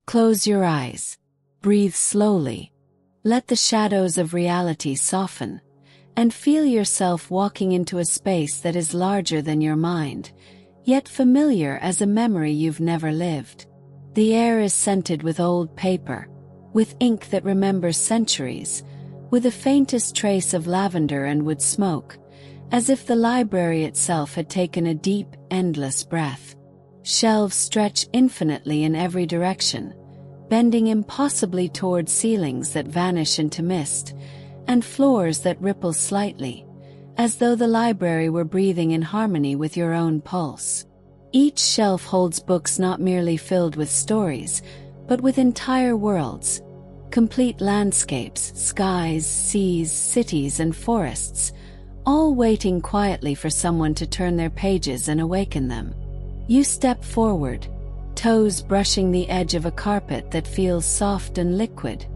Close your eyes. Breathe slowly. Let the shadows of reality soften, and feel yourself walking into a space that is larger than your mind, yet familiar as a memory you've never lived. The air is scented with old paper, with ink that remembers centuries, with the faintest trace of lavender and wood smoke, as if the library itself had taken a deep, endless breath. Shelves stretch infinitely in every direction, bending impossibly toward ceilings that vanish into mist, and floors that ripple slightly, as though the library were breathing in harmony with your own pulse. Each shelf holds books not merely filled with stories, but with entire worlds, complete landscapes, skies, seas, cities, and forests, all waiting quietly for someone to turn their pages and awaken them. You step forward, toes brushing the edge of a carpet that feels soft and liquid,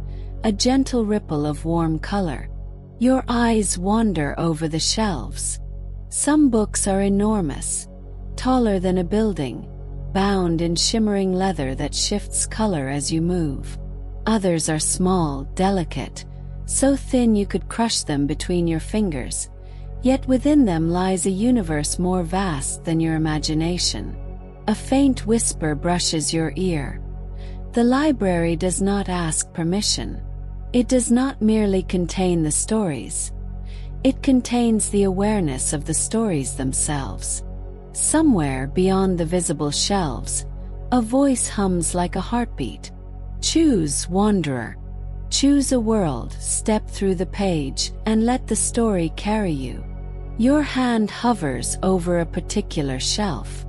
a gentle ripple of warm color. Your eyes wander over the shelves. Some books are enormous, taller than a building, bound in shimmering leather that shifts color as you move. Others are small, delicate, so thin you could crush them between your fingers, yet within them lies a universe more vast than your imagination. A faint whisper brushes your ear. The library does not ask permission. It does not merely contain the stories. It contains the awareness of the stories themselves. Somewhere beyond the visible shelves, a voice hums like a heartbeat. Choose, wanderer. Choose a world, step through the page, and let the story carry you. Your hand hovers over a particular shelf.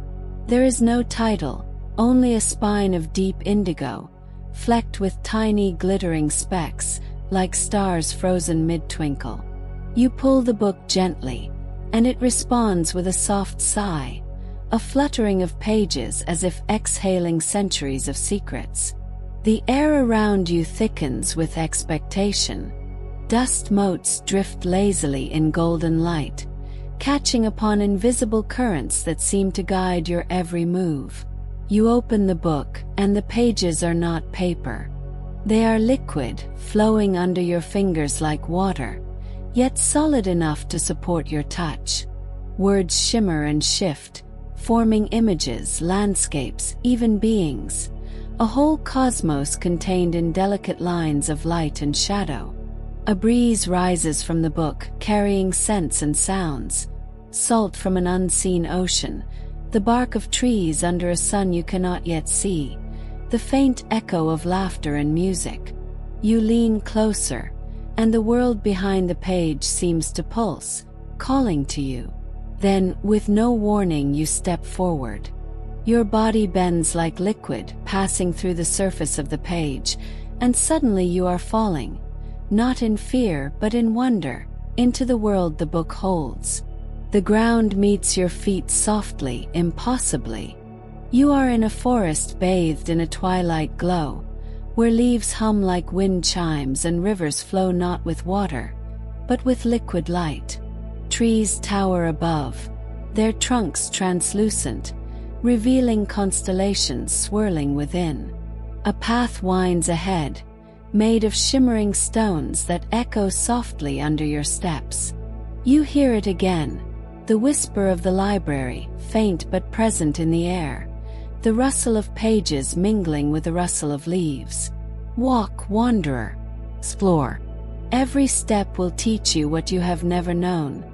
There is no title, only a spine of deep indigo, flecked with tiny glittering specks, like stars frozen mid-twinkle. You pull the book gently, and it responds with a soft sigh, a fluttering of pages as if exhaling centuries of secrets. The air around you thickens with expectation. Dust motes drift lazily in golden light, catching upon invisible currents that seem to guide your every move. You open the book, and the pages are not paper. They are liquid, flowing under your fingers like water, yet solid enough to support your touch. Words shimmer and shift, forming images, landscapes, even beings. A whole cosmos contained in delicate lines of light and shadow. A breeze rises from the book, carrying scents and sounds. Salt from an unseen ocean, the bark of trees under a sun you cannot yet see, the faint echo of laughter and music. You lean closer, and the world behind the page seems to pulse, calling to you. Then, with no warning, you step forward. Your body bends like liquid, passing through the surface of the page, and suddenly you are falling, not in fear but in wonder, into the world the book holds. The ground meets your feet softly, impossibly. You are in a forest bathed in a twilight glow, where leaves hum like wind chimes and rivers flow not with water, but with liquid light. Trees tower above, their trunks translucent, revealing constellations swirling within. A path winds ahead, made of shimmering stones that echo softly under your steps. You hear it again, the whisper of the library, faint but present in the air, the rustle of pages mingling with the rustle of leaves. Walk, wanderer. Explore. Every step will teach you what you have never known,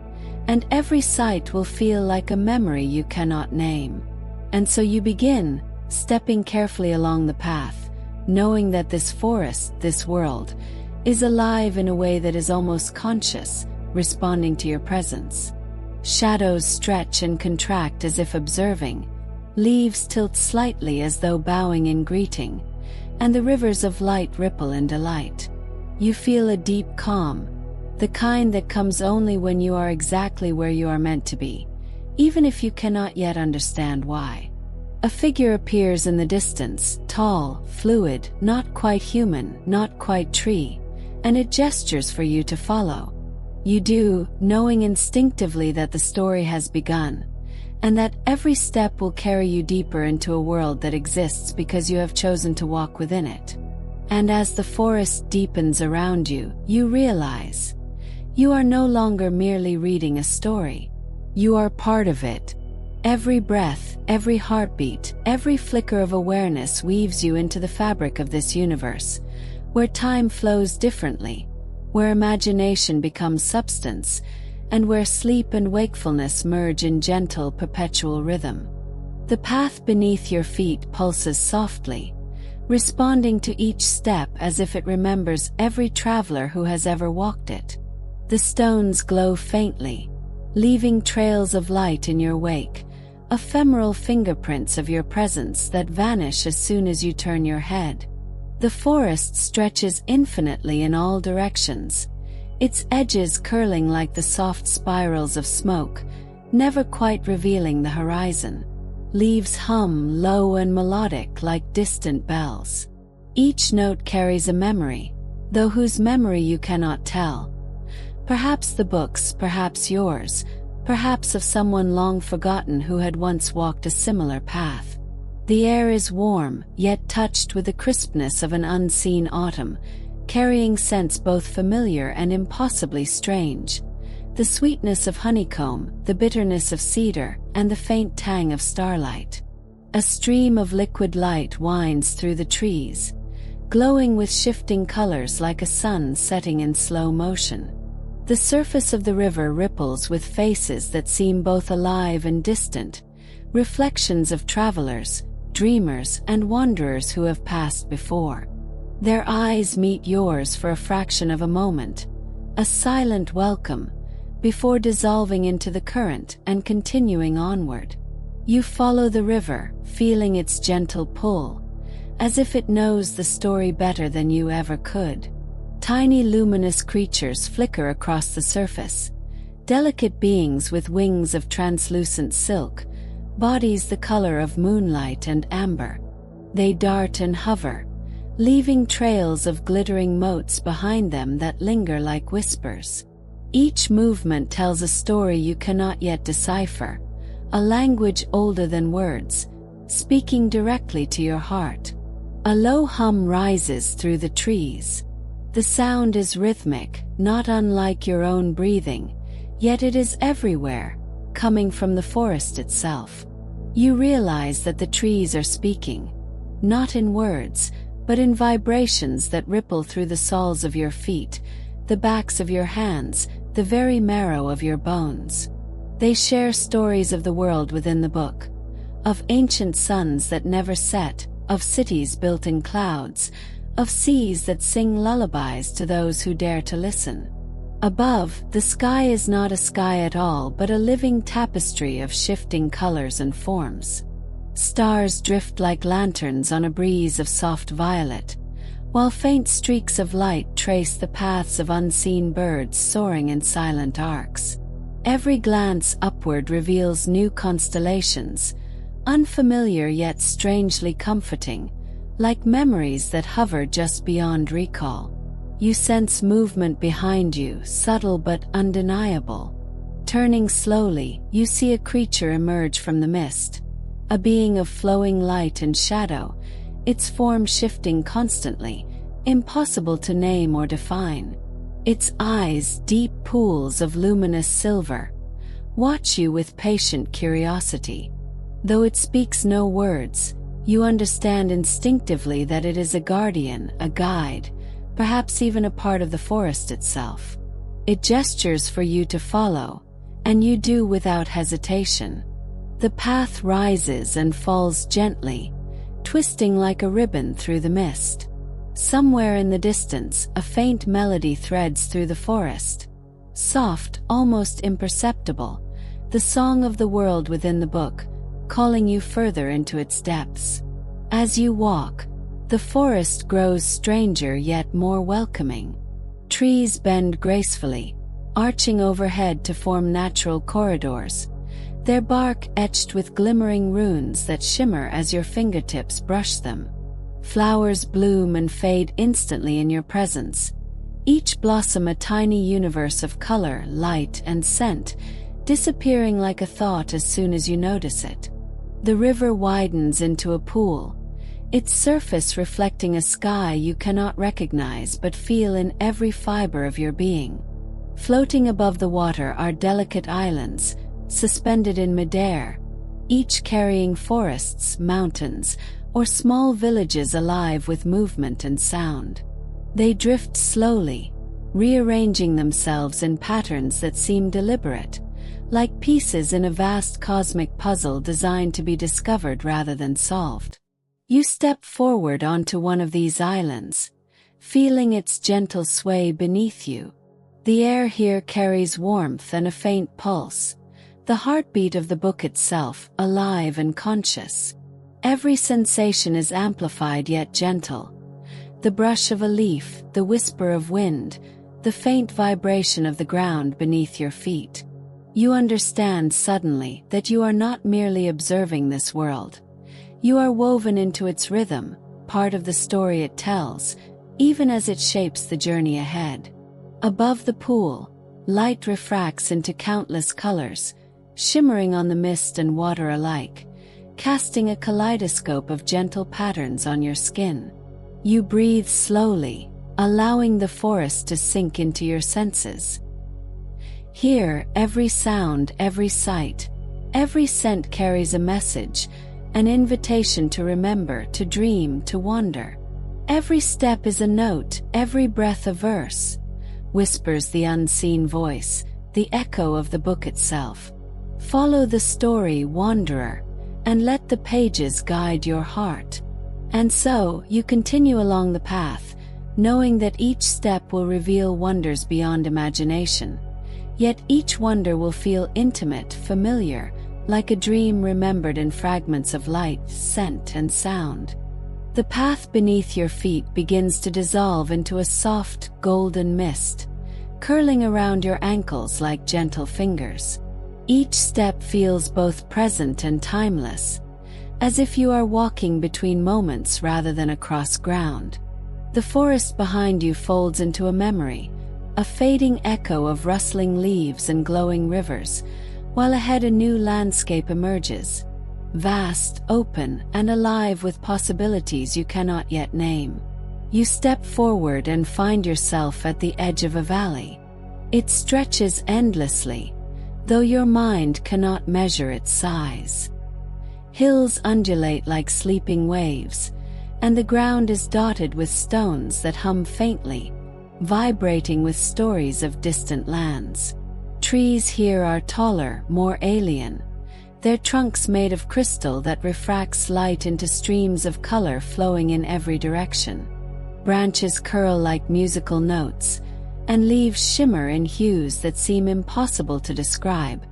and every sight will feel like a memory you cannot name. And so you begin, stepping carefully along the path, knowing that this forest, this world, is alive in a way that is almost conscious, responding to your presence. Shadows stretch and contract as if observing, leaves tilt slightly as though bowing in greeting, and the rivers of light ripple in delight. You feel a deep calm, the kind that comes only when you are exactly where you are meant to be, even if you cannot yet understand why. A figure appears in the distance, tall, fluid, not quite human, not quite tree, and it gestures for you to follow. You do, knowing instinctively that the story has begun, and that every step will carry you deeper into a world that exists because you have chosen to walk within it. And as the forest deepens around you, you realize you are no longer merely reading a story. You are part of it. Every breath, every heartbeat, every flicker of awareness weaves you into the fabric of this universe, where time flows differently, where imagination becomes substance, and where sleep and wakefulness merge in gentle, perpetual rhythm. The path beneath your feet pulses softly, responding to each step as if it remembers every traveler who has ever walked it. The stones glow faintly, leaving trails of light in your wake, ephemeral fingerprints of your presence that vanish as soon as you turn your head. The forest stretches infinitely in all directions, its edges curling like the soft spirals of smoke, never quite revealing the horizon. Leaves hum low and melodic like distant bells. Each note carries a memory, though whose memory you cannot tell. Perhaps the book's, perhaps yours, perhaps of someone long forgotten who had once walked a similar path. The air is warm, yet touched with the crispness of an unseen autumn, carrying scents both familiar and impossibly strange. The sweetness of honeycomb, the bitterness of cedar, and the faint tang of starlight. A stream of liquid light winds through the trees, glowing with shifting colors like a sun setting in slow motion. The surface of the river ripples with faces that seem both alive and distant, reflections of travelers, dreamers, and wanderers who have passed before. Their eyes meet yours for a fraction of a moment, a silent welcome, before dissolving into the current and continuing onward. You follow the river, feeling its gentle pull, as if it knows the story better than you ever could. Tiny luminous creatures flicker across the surface, delicate beings with wings of translucent silk, bodies the color of moonlight and amber. They dart and hover, leaving trails of glittering motes behind them that linger like whispers. Each movement tells a story you cannot yet decipher, a language older than words, speaking directly to your heart. A low hum rises through the trees. The sound is rhythmic, not unlike your own breathing, yet it is everywhere, coming from the forest itself. You realize that the trees are speaking, not in words, but in vibrations that ripple through the soles of your feet, the backs of your hands, the very marrow of your bones. They share stories of the world within the book, of ancient suns that never set, of cities built in clouds, of seas that sing lullabies to those who dare to listen. Above, the sky is not a sky at all but a living tapestry of shifting colors and forms. Stars drift like lanterns on a breeze of soft violet, while faint streaks of light trace the paths of unseen birds soaring in silent arcs. Every glance upward reveals new constellations, unfamiliar yet strangely comforting, like memories that hover just beyond recall. You sense movement behind you, subtle but undeniable. Turning slowly, you see a creature emerge from the mist, a being of flowing light and shadow, its form shifting constantly, impossible to name or define. Its eyes, deep pools of luminous silver, watch you with patient curiosity. Though it speaks no words, you understand instinctively that it is a guardian, a guide, perhaps even a part of the forest itself. It gestures for you to follow, and you do without hesitation. The path rises and falls gently, twisting like a ribbon through the mist. Somewhere in the distance, a faint melody threads through the forest. Soft, almost imperceptible, the song of the world within the book, calling you further into its depths. As you walk, the forest grows stranger yet more welcoming. Trees bend gracefully, arching overhead to form natural corridors, their bark etched with glimmering runes that shimmer as your fingertips brush them. Flowers bloom and fade instantly in your presence, each blossom a tiny universe of color, light, and scent, disappearing like a thought as soon as you notice it. The river widens into a pool, its surface reflecting a sky you cannot recognize but feel in every fiber of your being. Floating above the water are delicate islands, suspended in midair, each carrying forests, mountains, or small villages alive with movement and sound. They drift slowly, rearranging themselves in patterns that seem deliberate, like pieces in a vast cosmic puzzle designed to be discovered rather than solved. You step forward onto one of these islands, feeling its gentle sway beneath you. The air here carries warmth and a faint pulse, the heartbeat of the book itself, alive and conscious. Every sensation is amplified yet gentle. The brush of a leaf, the whisper of wind, the faint vibration of the ground beneath your feet. You understand suddenly that you are not merely observing this world. You are woven into its rhythm, part of the story it tells, even as it shapes the journey ahead. Above the pool, light refracts into countless colors, shimmering on the mist and water alike, casting a kaleidoscope of gentle patterns on your skin. You breathe slowly, allowing the forest to sink into your senses. Here, every sound, every sight, every scent carries a message, an invitation to remember, to dream, to wander. Every step is a note, every breath a verse, whispers the unseen voice, the echo of the book itself. Follow the story, wanderer, and let the pages guide your heart. And so, you continue along the path, knowing that each step will reveal wonders beyond imagination. Yet each wonder will feel intimate, familiar, like a dream remembered in fragments of light, scent, and sound. The path beneath your feet begins to dissolve into a soft, golden mist, curling around your ankles like gentle fingers. Each step feels both present and timeless, as if you are walking between moments rather than across ground. The forest behind you folds into a memory, a fading echo of rustling leaves and glowing rivers, while ahead a new landscape emerges, vast, open, and alive with possibilities you cannot yet name. You step forward and find yourself at the edge of a valley. It stretches endlessly, though your mind cannot measure its size. Hills undulate like sleeping waves, and the ground is dotted with stones that hum faintly, vibrating with stories of distant lands. Trees here are taller, more alien, their trunks made of crystal that refracts light into streams of color flowing in every direction. Branches curl like musical notes, and leaves shimmer in hues that seem impossible to describe,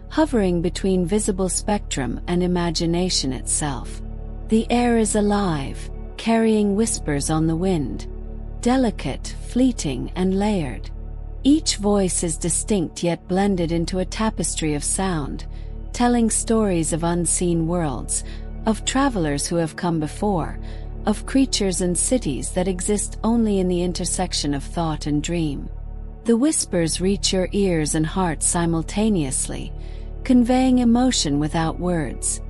hovering between visible spectrum and imagination itself. The air is alive, carrying whispers on the wind, delicate, fleeting, and layered. Each voice is distinct yet blended into a tapestry of sound, telling stories of unseen worlds, of travelers who have come before, of creatures and cities that exist only in the intersection of thought and dream. The whispers reach your ears and heart simultaneously, conveying emotion without words,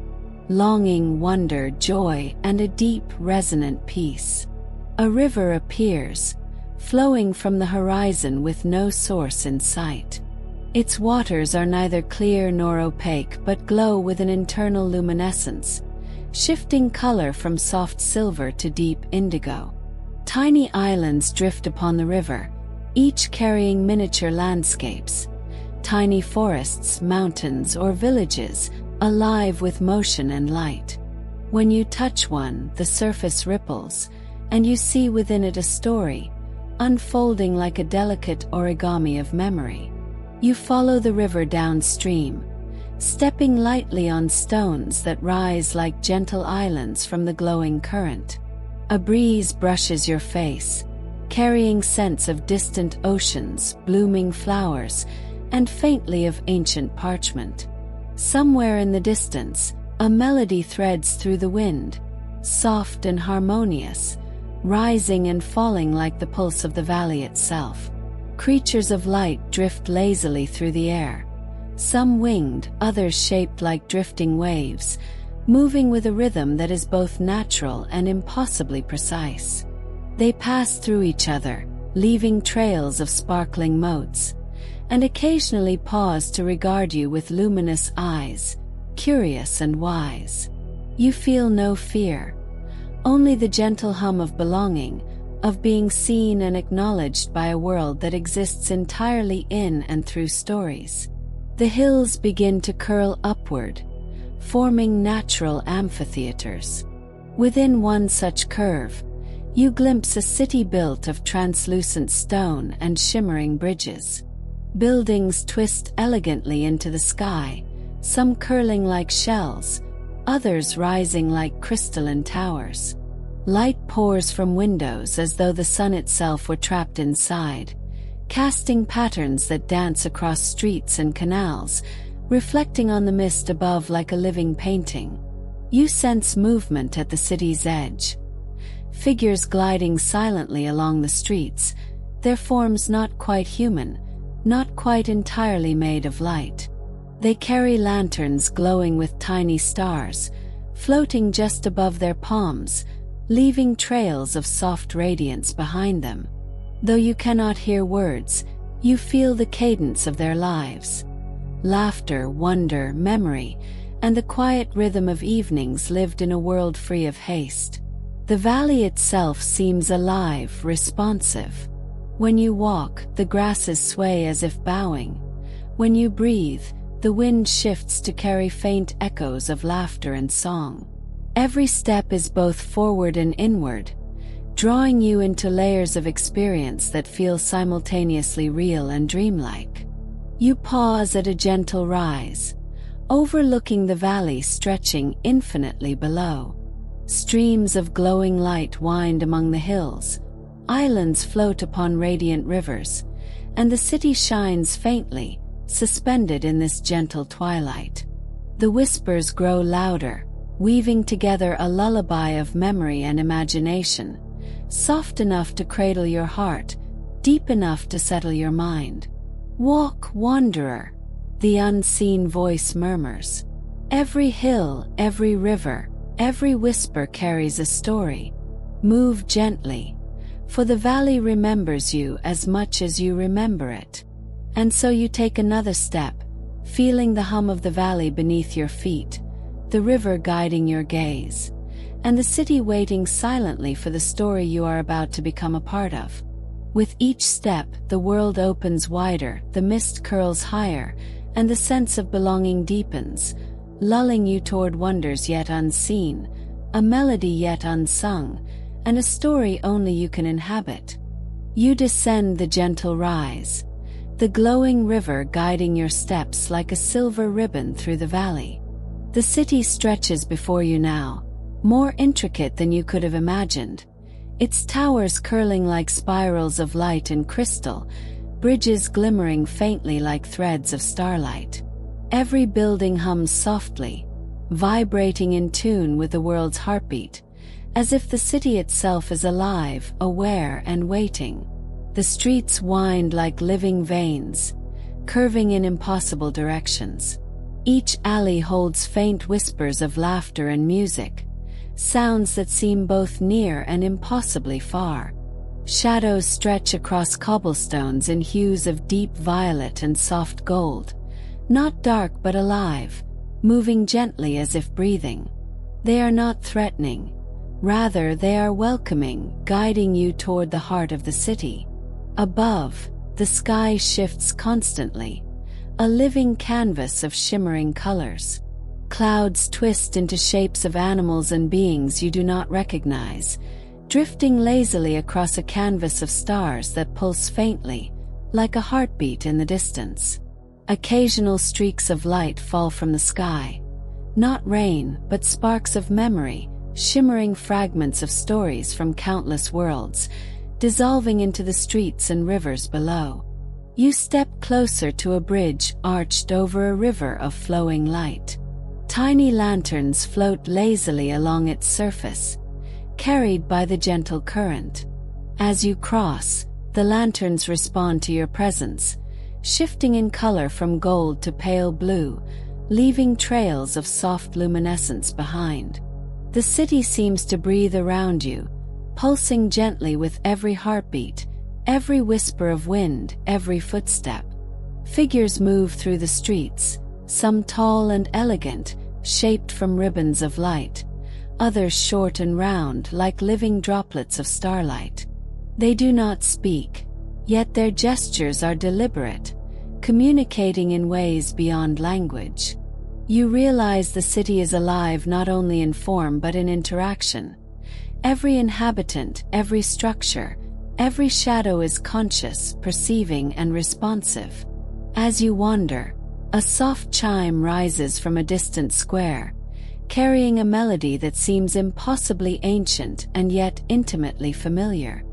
longing, wonder, joy, and a deep, resonant peace. A river appears, flowing from the horizon with no source in sight. Its waters are neither clear nor opaque but glow with an internal luminescence, shifting color from soft silver to deep indigo. Tiny islands drift upon the river, each carrying miniature landscapes, tiny forests, mountains, or villages, alive with motion and light. When you touch one, the surface ripples, and you see within it a story, unfolding like a delicate origami of memory. You follow the river downstream, stepping lightly on stones that rise like gentle islands from the glowing current. A breeze brushes your face, carrying scents of distant oceans, blooming flowers, and faintly of ancient parchment. Somewhere in the distance, a melody threads through the wind, soft and harmonious, rising and falling like the pulse of the valley itself. Creatures of light drift lazily through the air, some winged, others shaped like drifting waves, moving with a rhythm that is both natural and impossibly precise. They pass through each other, leaving trails of sparkling motes, and occasionally pause to regard you with luminous eyes, curious and wise. You feel no fear, only the gentle hum of belonging, of being seen and acknowledged by a world that exists entirely in and through stories. The hills begin to curl upward, forming natural amphitheaters. Within one such curve, you glimpse a city built of translucent stone and shimmering bridges. Buildings twist elegantly into the sky, some curling like shells, others rising like crystalline towers. Light pours from windows as though the sun itself were trapped inside, casting patterns that dance across streets and canals, reflecting on the mist above like a living painting. You sense movement at the city's edge. Figures gliding silently along the streets, their forms not quite human, not quite entirely made of light. They carry lanterns glowing with tiny stars, floating just above their palms, leaving trails of soft radiance behind them. Though you cannot hear words, you feel the cadence of their lives. Laughter, wonder, memory, and the quiet rhythm of evenings lived in a world free of haste. The valley itself seems alive, responsive. When you walk, the grasses sway as if bowing. When you breathe, the wind shifts to carry faint echoes of laughter and song. Every step is both forward and inward, drawing you into layers of experience that feel simultaneously real and dreamlike. You pause at a gentle rise, overlooking the valley stretching infinitely below. Streams of glowing light wind among the hills, islands float upon radiant rivers, and the city shines faintly, suspended in this gentle twilight. The whispers grow louder, weaving together a lullaby of memory and imagination, soft enough to cradle your heart, deep enough to settle your mind. Walk, wanderer, the unseen voice murmurs. Every hill, every river, every whisper carries a story. Move gently, for the valley remembers you as much as you remember it. And so you take another step, feeling the hum of the valley beneath your feet, the river guiding your gaze, and the city waiting silently for the story you are about to become a part of. With each step, the world opens wider, the mist curls higher, and the sense of belonging deepens, lulling you toward wonders yet unseen, a melody yet unsung, and a story only you can inhabit. You descend the gentle rise, the glowing river guiding your steps like a silver ribbon through the valley. The city stretches before you now, more intricate than you could have imagined, its towers curling like spirals of light and crystal, bridges glimmering faintly like threads of starlight. Every building hums softly, vibrating in tune with the world's heartbeat, as if the city itself is alive, aware, and waiting. The streets wind like living veins, curving in impossible directions. Each alley holds faint whispers of laughter and music, sounds that seem both near and impossibly far. Shadows stretch across cobblestones in hues of deep violet and soft gold, not dark but alive, moving gently as if breathing. They are not threatening, rather they are welcoming, guiding you toward the heart of the city. Above, the sky shifts constantly, a living canvas of shimmering colors. Clouds twist into shapes of animals and beings you do not recognize, drifting lazily across a canvas of stars that pulse faintly, like a heartbeat in the distance. Occasional streaks of light fall from the sky, not rain, but sparks of memory, shimmering fragments of stories from countless worlds, dissolving into the streets and rivers below. You step closer to a bridge arched over a river of flowing light. Tiny lanterns float lazily along its surface, carried by the gentle current. As you cross, the lanterns respond to your presence, shifting in color from gold to pale blue, leaving trails of soft luminescence behind. The city seems to breathe around you, pulsing gently with every heartbeat, every whisper of wind, every footstep. Figures move through the streets, some tall and elegant, shaped from ribbons of light, others short and round like living droplets of starlight. They do not speak, yet their gestures are deliberate, communicating in ways beyond language. You realize the city is alive not only in form but in interaction. Every inhabitant, every structure, every shadow is conscious, perceiving, and responsive. As you wander, a soft chime rises from a distant square, carrying a melody that seems impossibly ancient and yet intimately familiar.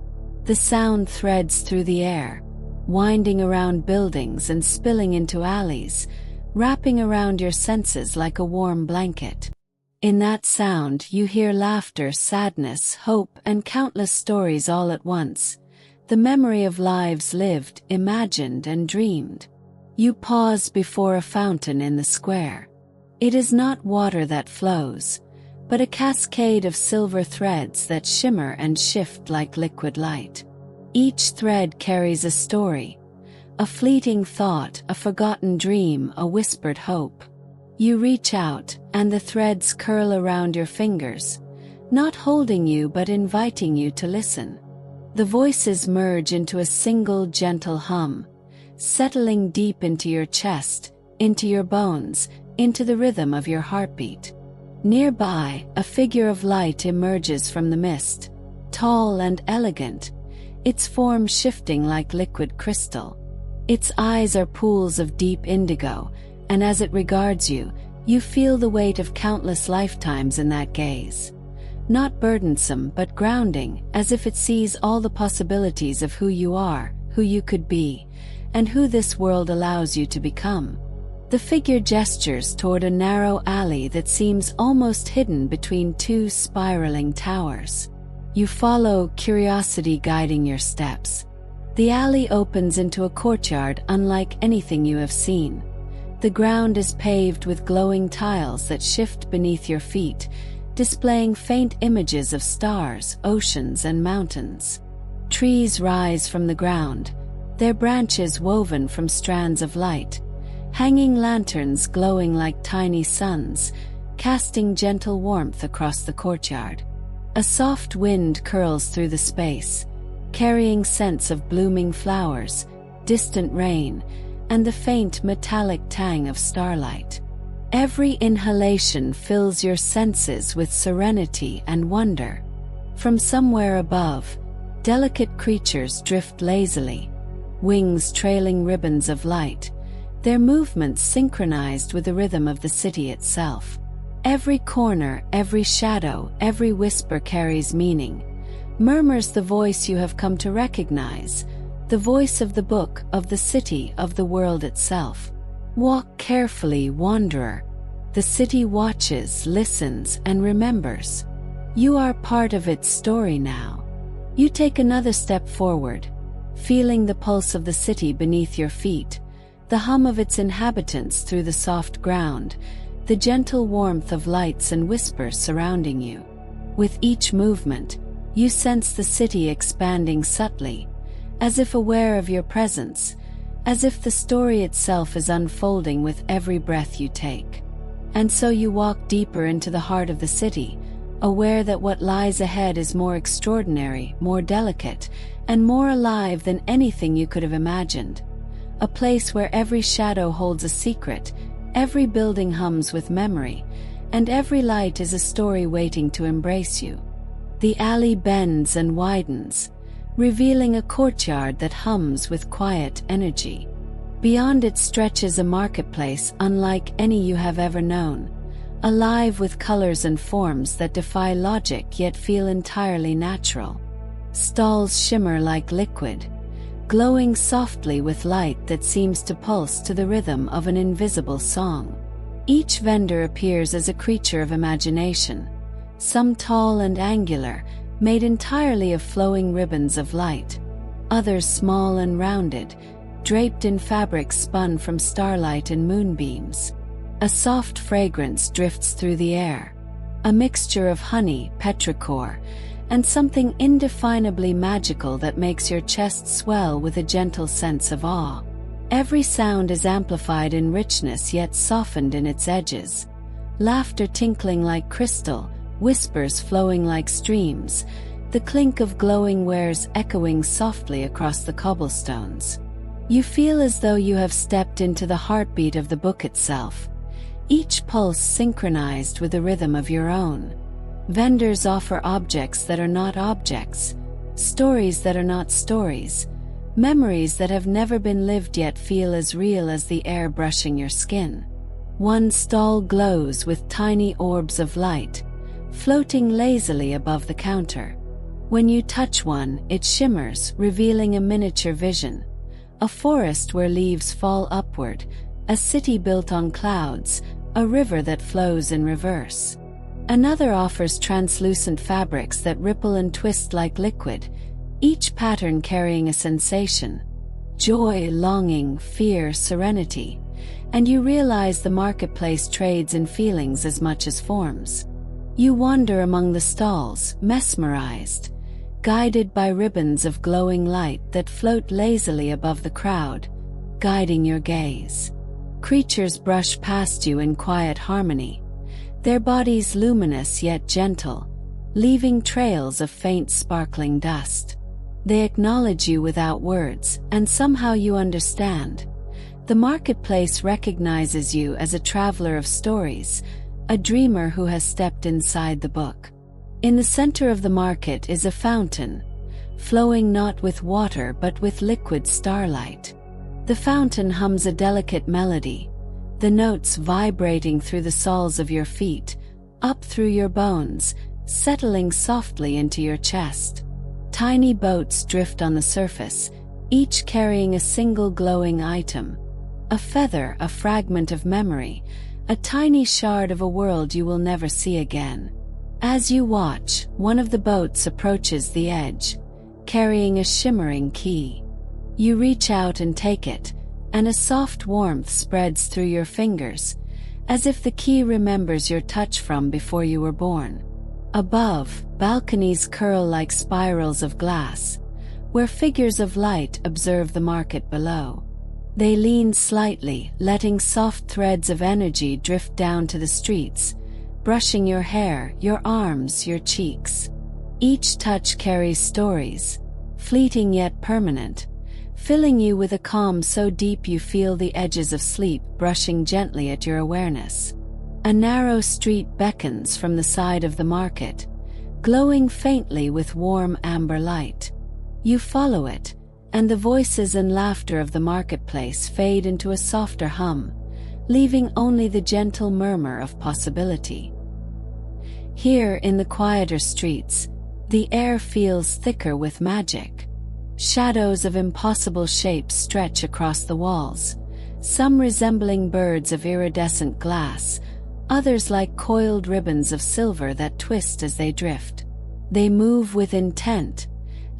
The sound threads through the air, winding around buildings and spilling into alleys, wrapping around your senses like a warm blanket. In that sound, you hear laughter, sadness, hope, and countless stories all at once, the memory of lives lived, imagined, and dreamed. You pause before a fountain in the square. It is not water that flows, but a cascade of silver threads that shimmer and shift like liquid light. Each thread carries a story, a fleeting thought, a forgotten dream, a whispered hope. You reach out, and the threads curl around your fingers, not holding you but inviting you to listen. The voices merge into a single gentle hum, settling deep into your chest, into your bones, into the rhythm of your heartbeat. Nearby, a figure of light emerges from the mist, tall and elegant, its form shifting like liquid crystal. Its eyes are pools of deep indigo, and as it regards you, you feel the weight of countless lifetimes in that gaze. Not burdensome but grounding, as if it sees all the possibilities of who you are, who you could be, and who this world allows you to become. The figure gestures toward a narrow alley that seems almost hidden between two spiraling towers. You follow, curiosity guiding your steps. The alley opens into a courtyard unlike anything you have seen. The ground is paved with glowing tiles that shift beneath your feet, displaying faint images of stars, oceans, and mountains. Trees rise from the ground, their branches woven from strands of light, hanging lanterns glowing like tiny suns, casting gentle warmth across the courtyard. A soft wind curls through the space, carrying scents of blooming flowers, distant rain, and the faint metallic tang of starlight. Every inhalation fills your senses with serenity and wonder. From somewhere above, delicate creatures drift lazily, wings trailing ribbons of light, their movements synchronized with the rhythm of the city itself. Every corner, every shadow, every whisper carries meaning, murmurs the voice you have come to recognize, the voice of the book, of the city, of the world itself. Walk carefully, wanderer. The city watches, listens, and remembers. You are part of its story now. You take another step forward, feeling the pulse of the city beneath your feet, the hum of its inhabitants through the soft ground, the gentle warmth of lights and whispers surrounding you. With each movement, you sense the city expanding subtly, as if aware of your presence, as if the story itself is unfolding with every breath you take. And so you walk deeper into the heart of the city, aware that what lies ahead is more extraordinary, more delicate, and more alive than anything you could have imagined. A place where every shadow holds a secret, every building hums with memory, and every light is a story waiting to embrace you. The alley bends and widens, revealing a courtyard that hums with quiet energy. Beyond it stretches a marketplace unlike any you have ever known, alive with colors and forms that defy logic yet feel entirely natural. Stalls shimmer like liquid, glowing softly with light that seems to pulse to the rhythm of an invisible song. Each vendor appears as a creature of imagination, some tall and angular, made entirely of flowing ribbons of light, others small and rounded, draped in fabrics spun from starlight and moonbeams. A soft fragrance drifts through the air, a mixture of honey, petrichor, and something indefinably magical that makes your chest swell with a gentle sense of awe. Every sound is amplified in richness yet softened in its edges. Laughter tinkling like crystal, whispers flowing like streams, the clink of glowing wares echoing softly across the cobblestones. You feel as though you have stepped into the heartbeat of the book itself, each pulse synchronized with a rhythm of your own. Vendors offer objects that are not objects, stories that are not stories, memories that have never been lived yet feel as real as the air brushing your skin. One stall glows with tiny orbs of light, floating lazily above the counter. When you touch one, it shimmers, revealing a miniature vision. A forest where leaves fall upward, a city built on clouds, a river that flows in reverse. Another offers translucent fabrics that ripple and twist like liquid, each pattern carrying a sensation: joy, longing, fear, serenity. And you realize the marketplace trades in feelings as much as forms. You wander among the stalls, mesmerized, guided by ribbons of glowing light that float lazily above the crowd, guiding your gaze. Creatures brush past you in quiet harmony, their bodies luminous yet gentle, leaving trails of faint sparkling dust. They acknowledge you without words, and somehow you understand. The marketplace recognizes you as a traveler of stories, a dreamer who has stepped inside the book. In the center of the market is a fountain, flowing not with water but with liquid starlight. The fountain hums a delicate melody, the notes vibrating through the soles of your feet, up through your bones, settling softly into your chest. Tiny boats drift on the surface, each carrying a single glowing item: a feather, a fragment of memory, a tiny shard of a world you will never see again. As you watch, one of the boats approaches the edge, carrying a shimmering key. You reach out and take it, and a soft warmth spreads through your fingers, as if the key remembers your touch from before you were born. Above, balconies curl like spirals of glass, where figures of light observe the market below. They lean slightly, letting soft threads of energy drift down to the streets, brushing your hair, your arms, your cheeks. Each touch carries stories, fleeting yet permanent, filling you with a calm so deep you feel the edges of sleep brushing gently at your awareness. A narrow street beckons from the side of the market, glowing faintly with warm amber light. You follow it, and the voices and laughter of the marketplace fade into a softer hum, leaving only the gentle murmur of possibility. Here in the quieter streets, the air feels thicker with magic. Shadows of impossible shapes stretch across the walls, some resembling birds of iridescent glass, others like coiled ribbons of silver that twist as they drift. They move with intent,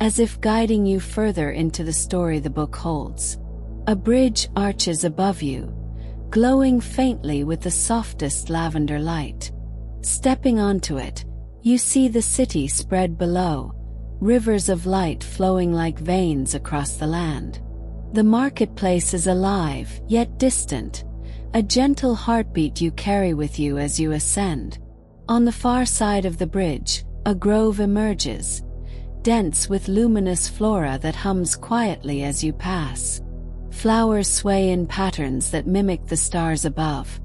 as if guiding you further into the story the book holds. A bridge arches above you, glowing faintly with the softest lavender light. Stepping onto it, you see the city spread below, rivers of light flowing like veins across the land. The marketplace is alive, yet distant, a gentle heartbeat you carry with you as you ascend. On the far side of the bridge, a grove emerges, dense with luminous flora that hums quietly as you pass. Flowers sway in patterns that mimic the stars above,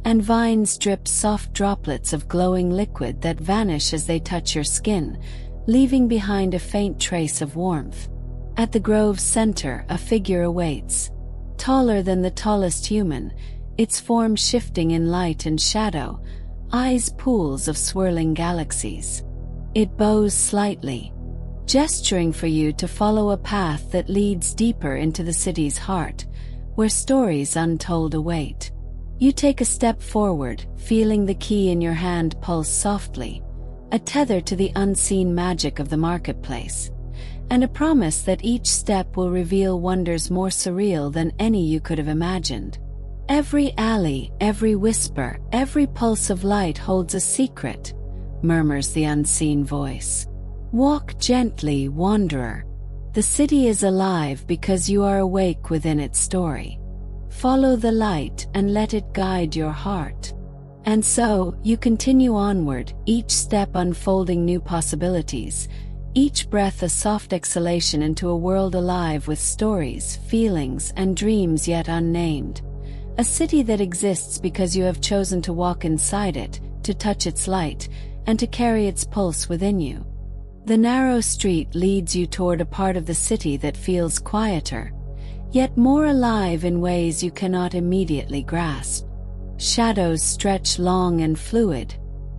and vines drip soft droplets of glowing liquid that vanish as they touch your skin, leaving behind a faint trace of warmth. At the grove's center, a figure awaits, taller than the tallest human, its form shifting in light and shadow, eyes pools of swirling galaxies. It bows slightly, gesturing for you to follow a path that leads deeper into the city's heart, where stories untold await. You take a step forward, feeling the key in your hand pulse softly, a tether to the unseen magic of the marketplace. and a promise that each step will reveal wonders more surreal than any you could have imagined. Every alley, every whisper, every pulse of light holds a secret, murmurs the unseen voice. Walk gently, wanderer. The city is alive because you are awake within its story. Follow the light and let it guide your heart. And so, you continue onward, each step unfolding new possibilities, each breath a soft exhalation into a world alive with stories, feelings, and dreams yet unnamed. A city that exists because you have chosen to walk inside it, to touch its light, and to carry its pulse within you. The narrow street leads you toward a part of the city that feels quieter, yet more alive in ways you cannot immediately grasp. Shadows stretch long and fluid,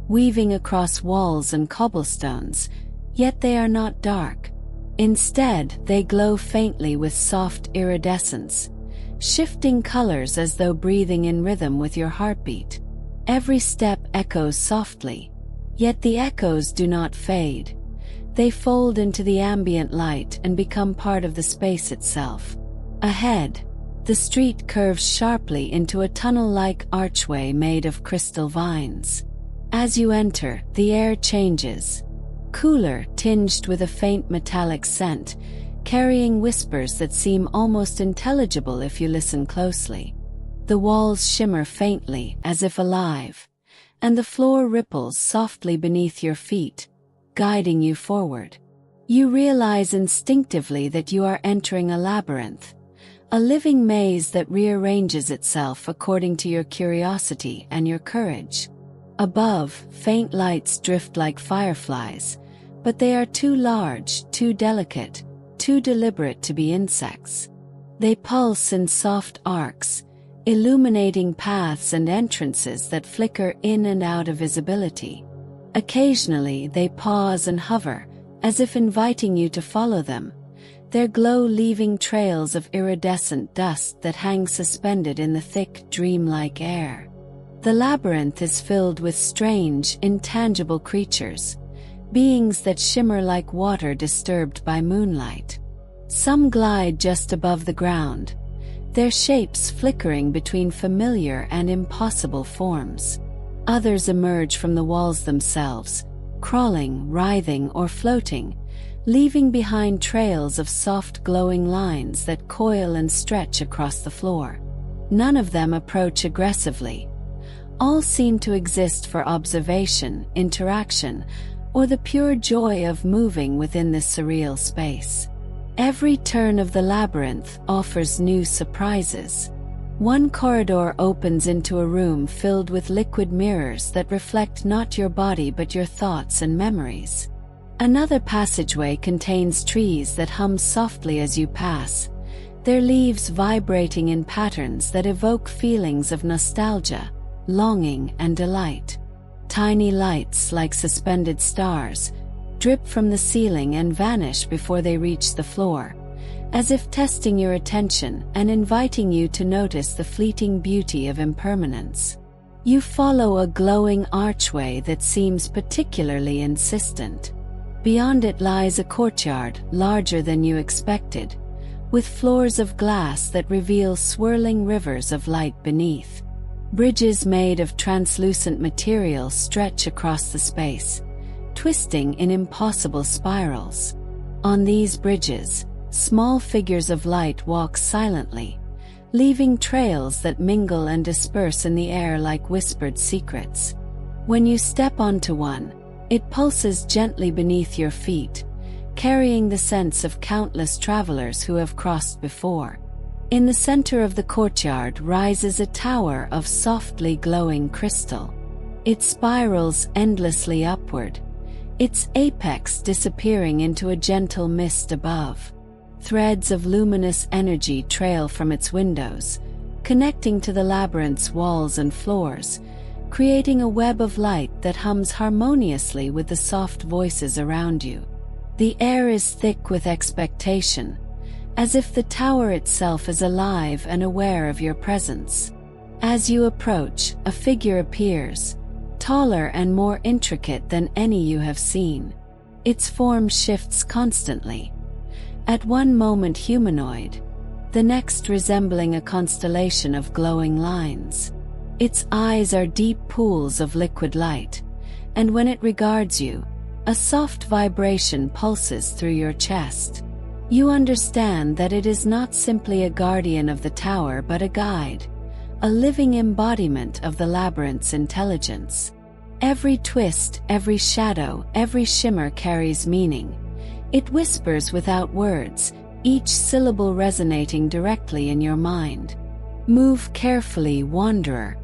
weaving across walls and cobblestones, yet they are not dark. Instead, they glow faintly with soft iridescence, shifting colors as though breathing in rhythm with your heartbeat. Every step echoes softly, yet the echoes do not fade. They fold into the ambient light and become part of the space itself. Ahead, the street curves sharply into a tunnel-like archway made of crystal vines. As you enter, the air changes, cooler, tinged with a faint metallic scent, carrying whispers that seem almost intelligible if you listen closely. The walls shimmer faintly, as if alive, and the floor ripples softly beneath your feet, guiding you forward. You realize instinctively that you are entering a labyrinth, a living maze that rearranges itself according to your curiosity and your courage. Above, faint lights drift like fireflies, but they are too large, too delicate, too deliberate to be insects. They pulse in soft arcs, illuminating paths and entrances that flicker in and out of visibility. Occasionally they pause and hover, as if inviting you to follow them, their glow leaving trails of iridescent dust that hang suspended in the thick, dreamlike air. The labyrinth is filled with strange, intangible creatures, beings that shimmer like water disturbed by moonlight. Some glide just above the ground, their shapes flickering between familiar and impossible forms. Others emerge from the walls themselves, crawling, writhing, or floating, leaving behind trails of soft glowing lines that coil and stretch across the floor. None of them approach aggressively. All seem to exist for observation, interaction, or the pure joy of moving within this surreal space. Every turn of the labyrinth offers new surprises. One corridor opens into a room filled with liquid mirrors that reflect not your body but your thoughts and memories. Another passageway contains trees that hum softly as you pass, their leaves vibrating in patterns that evoke feelings of nostalgia, longing, and delight. Tiny lights, like suspended stars, drip from the ceiling and vanish before they reach the floor, as if testing your attention and inviting you to notice the fleeting beauty of impermanence. You follow a glowing archway that seems particularly insistent. Beyond it lies a courtyard, larger than you expected, with floors of glass that reveal swirling rivers of light beneath. Bridges made of translucent material stretch across the space, twisting in impossible spirals. On these bridges, small figures of light walk silently, leaving trails that mingle and disperse in the air like whispered secrets. When you step onto one, it pulses gently beneath your feet, carrying the sense of countless travelers who have crossed before. In the center of the courtyard rises a tower of softly glowing crystal. It spirals endlessly upward, its apex disappearing into a gentle mist above. Threads of luminous energy trail from its windows, connecting to the labyrinth's walls and floors, creating a web of light that hums harmoniously with the soft voices around you. The air is thick with expectation, as if the tower itself is alive and aware of your presence. As you approach, a figure appears, taller and more intricate than any you have seen. Its form shifts constantly, At one moment humanoid, the next resembling a constellation of glowing lines. Its eyes are deep pools of liquid light, and when it regards you, a soft vibration pulses through your chest. You understand that it is not simply a guardian of the tower but a guide, a living embodiment of the labyrinth's intelligence. Every twist, every shadow, every shimmer carries meaning. It whispers without words, each syllable resonating directly in your mind. Move carefully, wanderer.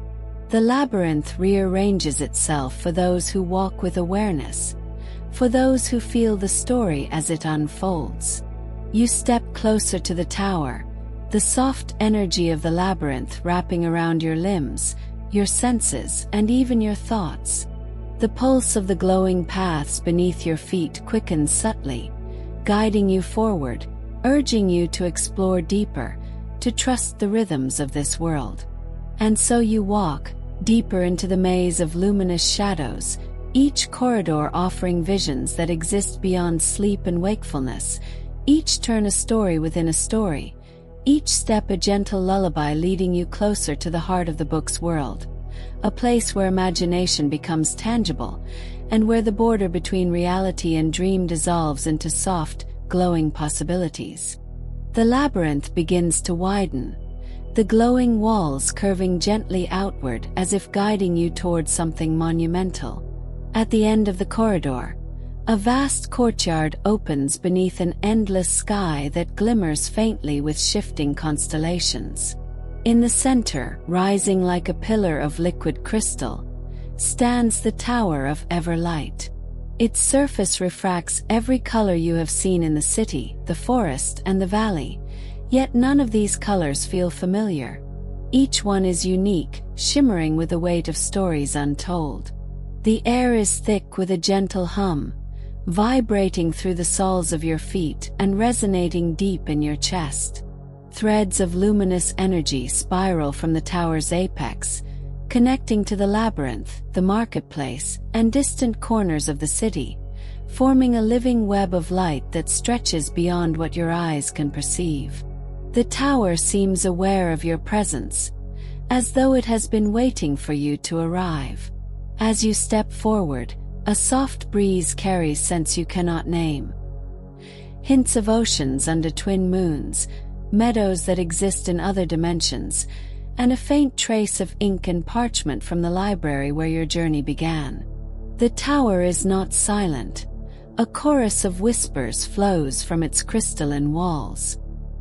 The labyrinth rearranges itself for those who walk with awareness, for those who feel the story as it unfolds. You step closer to the tower, the soft energy of the labyrinth wrapping around your limbs, your senses, and even your thoughts. The pulse of the glowing paths beneath your feet quickens subtly, guiding you forward, urging you to explore deeper, to trust the rhythms of this world. And so you walk, deeper into the maze of luminous shadows, each corridor offering visions that exist beyond sleep and wakefulness, each turn a story within a story, each step a gentle lullaby leading you closer to the heart of the book's world, a place where imagination becomes tangible, and where the border between reality and dream dissolves into soft, glowing possibilities. The labyrinth begins to widen, the glowing walls curving gently outward as if guiding you towards something monumental. At the end of the corridor, a vast courtyard opens beneath an endless sky that glimmers faintly with shifting constellations. In the center, rising like a pillar of liquid crystal, stands the Tower of Everlight. Its surface refracts every color you have seen in the city, the forest, and the valley, yet none of these colors feel familiar. Each one is unique, shimmering with the weight of stories untold. The air is thick with a gentle hum, vibrating through the soles of your feet and resonating deep in your chest. Threads of luminous energy spiral from the tower's apex, connecting to the labyrinth, the marketplace, and distant corners of the city, forming a living web of light that stretches beyond what your eyes can perceive. The tower seems aware of your presence, as though it has been waiting for you to arrive. As you step forward, a soft breeze carries scents you cannot name. Hints of oceans under twin moons, meadows that exist in other dimensions, and a faint trace of ink and parchment from the library where your journey began. The tower is not silent. A chorus of whispers flows from its crystalline walls.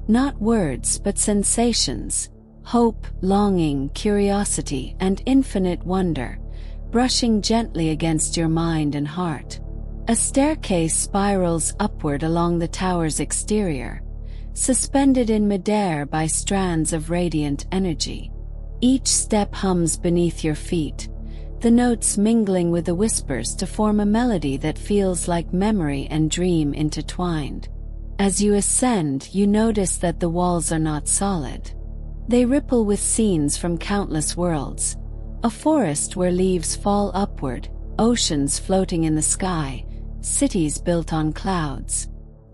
Not words but sensations, hope, longing, curiosity, and infinite wonder, brushing gently against your mind and heart. A staircase spirals upward along the tower's exterior, suspended in midair by strands of radiant energy. Each step hums beneath your feet, the notes mingling with the whispers to form a melody that feels like memory and dream intertwined. As you ascend, you notice that the walls are not solid. They ripple with scenes from countless worlds, a forest where leaves fall upward, oceans floating in the sky, cities built on clouds.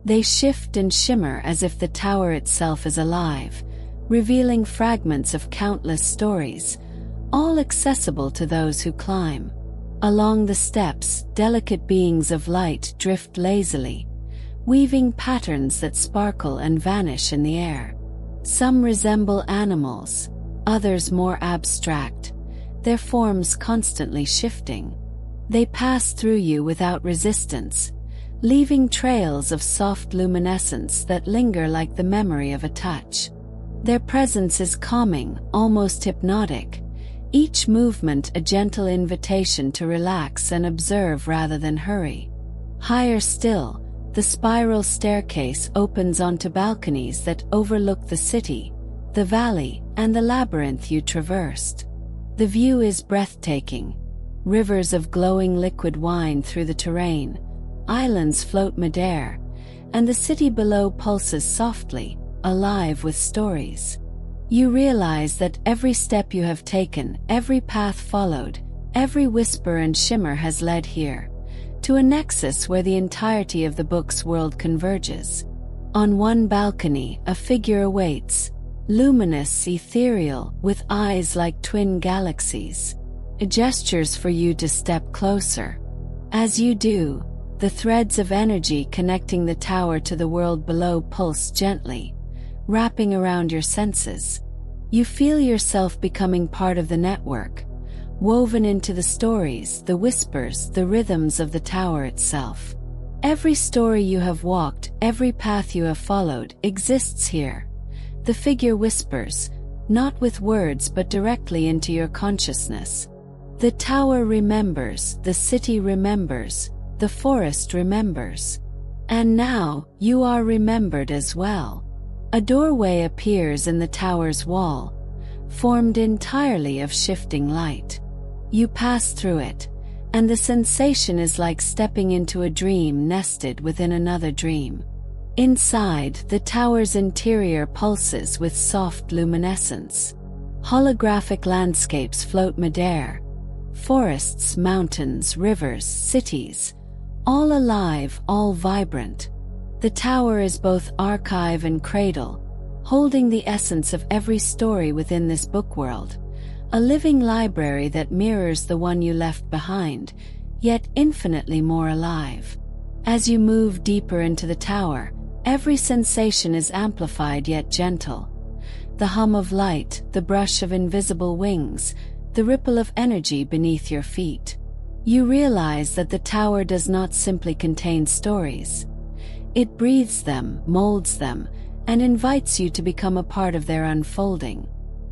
They shift and shimmer as if the tower itself is alive, revealing fragments of countless stories, all accessible to those who climb. Along the steps, delicate beings of light drift lazily, weaving patterns that sparkle and vanish in the air. Some resemble animals, others more abstract, their forms constantly shifting. They pass through you without resistance, leaving trails of soft luminescence that linger like the memory of a touch. Their presence is calming, almost hypnotic, each movement a gentle invitation to relax and observe rather than hurry. Higher still, the spiral staircase opens onto balconies that overlook the city, the valley, and the labyrinth you traversed. The view is breathtaking. Rivers of glowing liquid wind through the terrain, islands float midair, and the city below pulses softly, alive with stories. You realize that every step you have taken, every path followed, every whisper and shimmer has led here, to a nexus where the entirety of the book's world converges. On one balcony, a figure awaits, luminous, ethereal, with eyes like twin galaxies. It gestures for you to step closer. As you do, the threads of energy connecting the tower to the world below pulse gently, wrapping around your senses. You feel yourself becoming part of the network, woven into the stories, the whispers, the rhythms of the tower itself. Every story you have walked, every path you have followed, exists here. The figure whispers, not with words but directly into your consciousness. The tower remembers, the city remembers, the forest remembers. And now, you are remembered as well. A doorway appears in the tower's wall, formed entirely of shifting light. You pass through it, and the sensation is like stepping into a dream nested within another dream. Inside, the tower's interior pulses with soft luminescence. Holographic landscapes float midair. Forests, mountains, rivers, cities, all alive, all vibrant. The tower is both archive and cradle, holding the essence of every story within this book world. A living library that mirrors the one you left behind, yet infinitely more alive. As you move deeper into the tower, every sensation is amplified yet gentle. The hum of light, the brush of invisible wings, the ripple of energy beneath your feet. You realize that the tower does not simply contain stories. It breathes them, molds them, and invites you to become a part of their unfolding.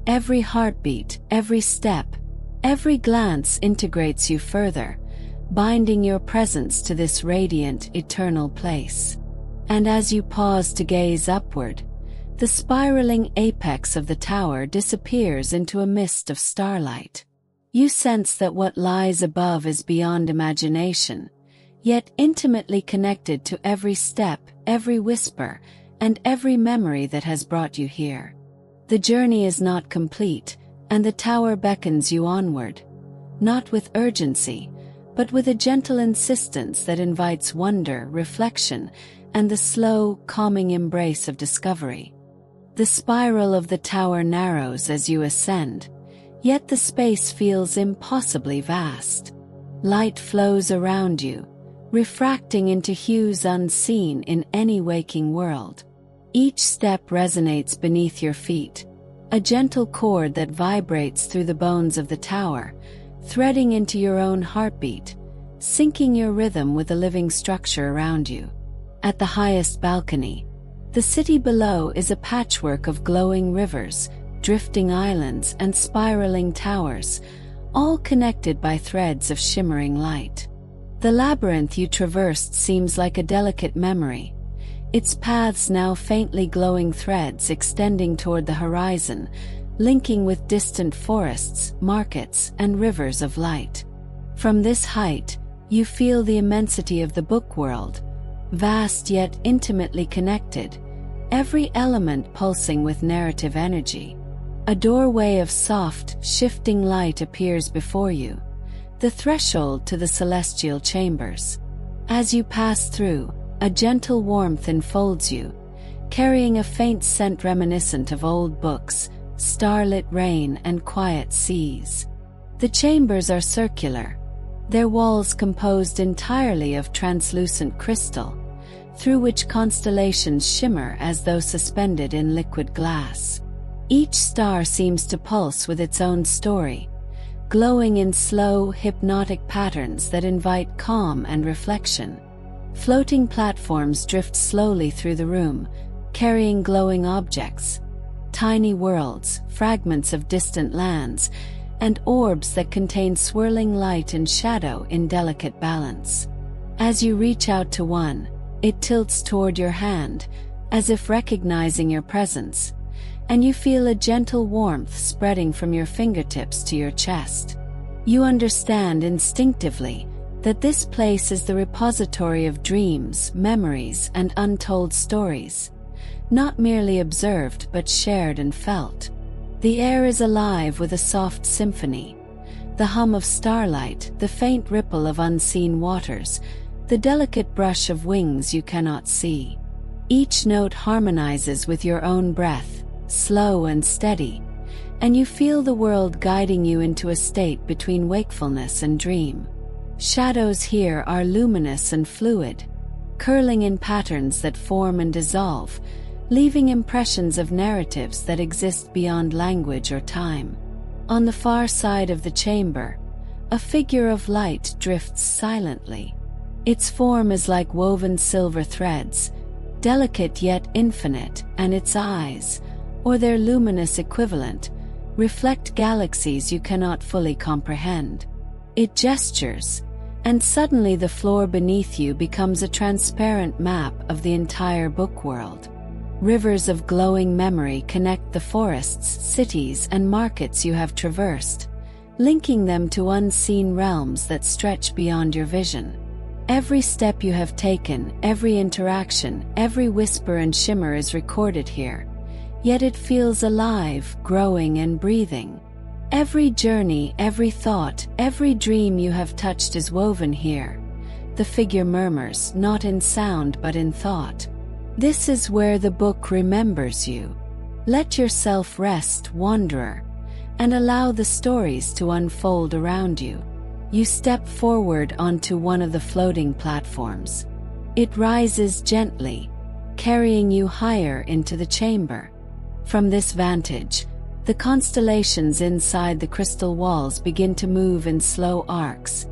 Every heartbeat, every step, every glance integrates you further, binding your presence to this radiant, eternal place. And as you pause to gaze upward, the spiraling apex of the tower disappears into a mist of starlight. You sense that what lies above is beyond imagination, yet intimately connected to every step, every whisper, and every memory that has brought you here. The journey is not complete, and the tower beckons you onward, not with urgency, but with a gentle insistence that invites wonder, reflection, and the slow, calming embrace of discovery. The spiral of the tower narrows as you ascend, yet the space feels impossibly vast. Light flows around you, refracting into hues unseen in any waking world. Each step resonates beneath your feet, a gentle chord that vibrates through the bones of the tower, threading into your own heartbeat, syncing your rhythm with the living structure around you. At the highest balcony, the city below is a patchwork of glowing rivers, drifting islands, and spiraling towers, all connected by threads of shimmering light. The labyrinth you traversed seems like a delicate memory, its paths now faintly glowing threads extending toward the horizon, linking with distant forests, markets, and rivers of light. From this height, you feel the immensity of the book world, vast yet intimately connected, every element pulsing with narrative energy. A doorway of soft, shifting light appears before you, the threshold to the celestial chambers. As you pass through, a gentle warmth enfolds you, carrying a faint scent reminiscent of old books, starlit rain, and quiet seas. The chambers are circular, their walls composed entirely of translucent crystal, through which constellations shimmer as though suspended in liquid glass. Each star seems to pulse with its own story, glowing in slow, hypnotic patterns that invite calm and reflection. Floating platforms drift slowly through the room, carrying glowing objects, tiny worlds, fragments of distant lands, and orbs that contain swirling light and shadow in delicate balance. As you reach out to one, it tilts toward your hand, as if recognizing your presence, and you feel a gentle warmth spreading from your fingertips to your chest. You understand instinctively that this place is the repository of dreams, memories, and untold stories, not merely observed but shared and felt. The air is alive with a soft symphony, the hum of starlight, the faint ripple of unseen waters, the delicate brush of wings you cannot see. Each note harmonizes with your own breath, slow and steady, and you feel the world guiding you into a state between wakefulness and dream. Shadows here are luminous and fluid, curling in patterns that form and dissolve, leaving impressions of narratives that exist beyond language or time. On the far side of the chamber, a figure of light drifts silently. Its form is like woven silver threads, delicate yet infinite, and its eyes, or their luminous equivalent, reflect galaxies you cannot fully comprehend. It gestures, and suddenly the floor beneath you becomes a transparent map of the entire book world. Rivers of glowing memory connect the forests, cities, and markets you have traversed, linking them to unseen realms that stretch beyond your vision. Every step you have taken, every interaction, every whisper and shimmer is recorded here, yet it feels alive, growing, and breathing. Every journey, every thought, every dream you have touched is woven here. The figure murmurs, not in sound but in thought. This is where the book remembers you. Let yourself rest, wanderer, and allow the stories to unfold around you. You step forward onto one of the floating platforms. It rises gently, carrying you higher into the chamber. From this vantage, the constellations inside the crystal walls begin to move in slow arcs,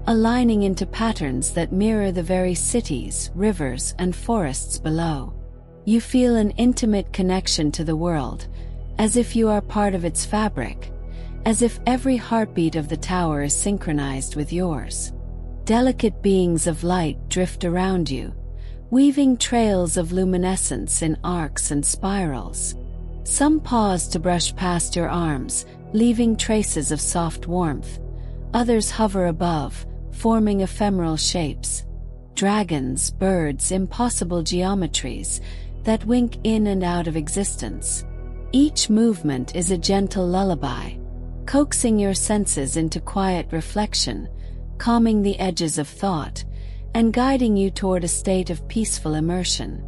aligning into patterns that mirror the very cities, rivers, and forests below. You feel an intimate connection to the world, as if you are part of its fabric, as if every heartbeat of the tower is synchronized with yours. Delicate beings of light drift around you, weaving trails of luminescence in arcs and spirals. Some pause to brush past your arms, leaving traces of soft warmth. Others hover above, forming ephemeral shapes. Dragons, birds, impossible geometries that wink in and out of existence. Each movement is a gentle lullaby, coaxing your senses into quiet reflection, calming the edges of thought, and guiding you toward a state of peaceful immersion.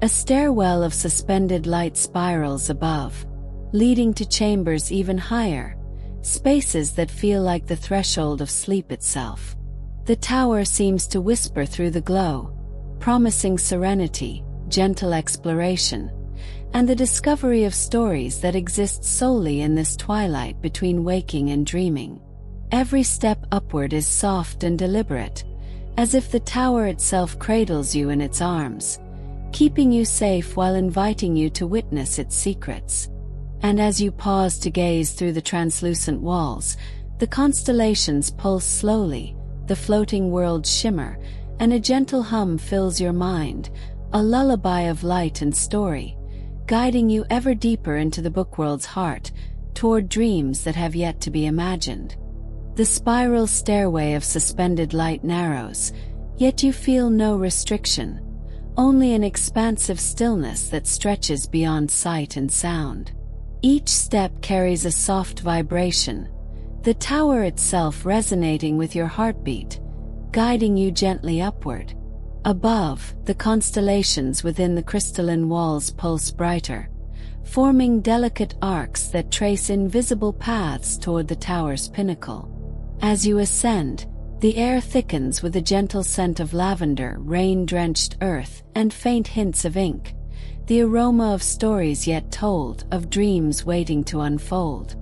A stairwell of suspended light spirals above, leading to chambers even higher, spaces that feel like the threshold of sleep itself. The tower seems to whisper through the glow, promising serenity, gentle exploration, and the discovery of stories that exist solely in this twilight between waking and dreaming. Every step upward is soft and deliberate, as if the tower itself cradles you in its arms, keeping you safe while inviting you to witness its secrets. And as you pause to gaze through the translucent walls, the constellations pulse slowly, the floating worlds shimmer, and a gentle hum fills your mind, a lullaby of light and story, guiding you ever deeper into the bookworld's heart, toward dreams that have yet to be imagined. The spiral stairway of suspended light narrows, yet you feel no restriction, only an expansive stillness that stretches beyond sight and sound. Each step carries a soft vibration, the tower itself resonating with your heartbeat, guiding you gently upward. Above, the constellations within the crystalline walls pulse brighter, forming delicate arcs that trace invisible paths toward the tower's pinnacle. As you ascend, the air thickens with a gentle scent of lavender, rain-drenched earth, and faint hints of ink, the aroma of stories yet told, of dreams waiting to unfold.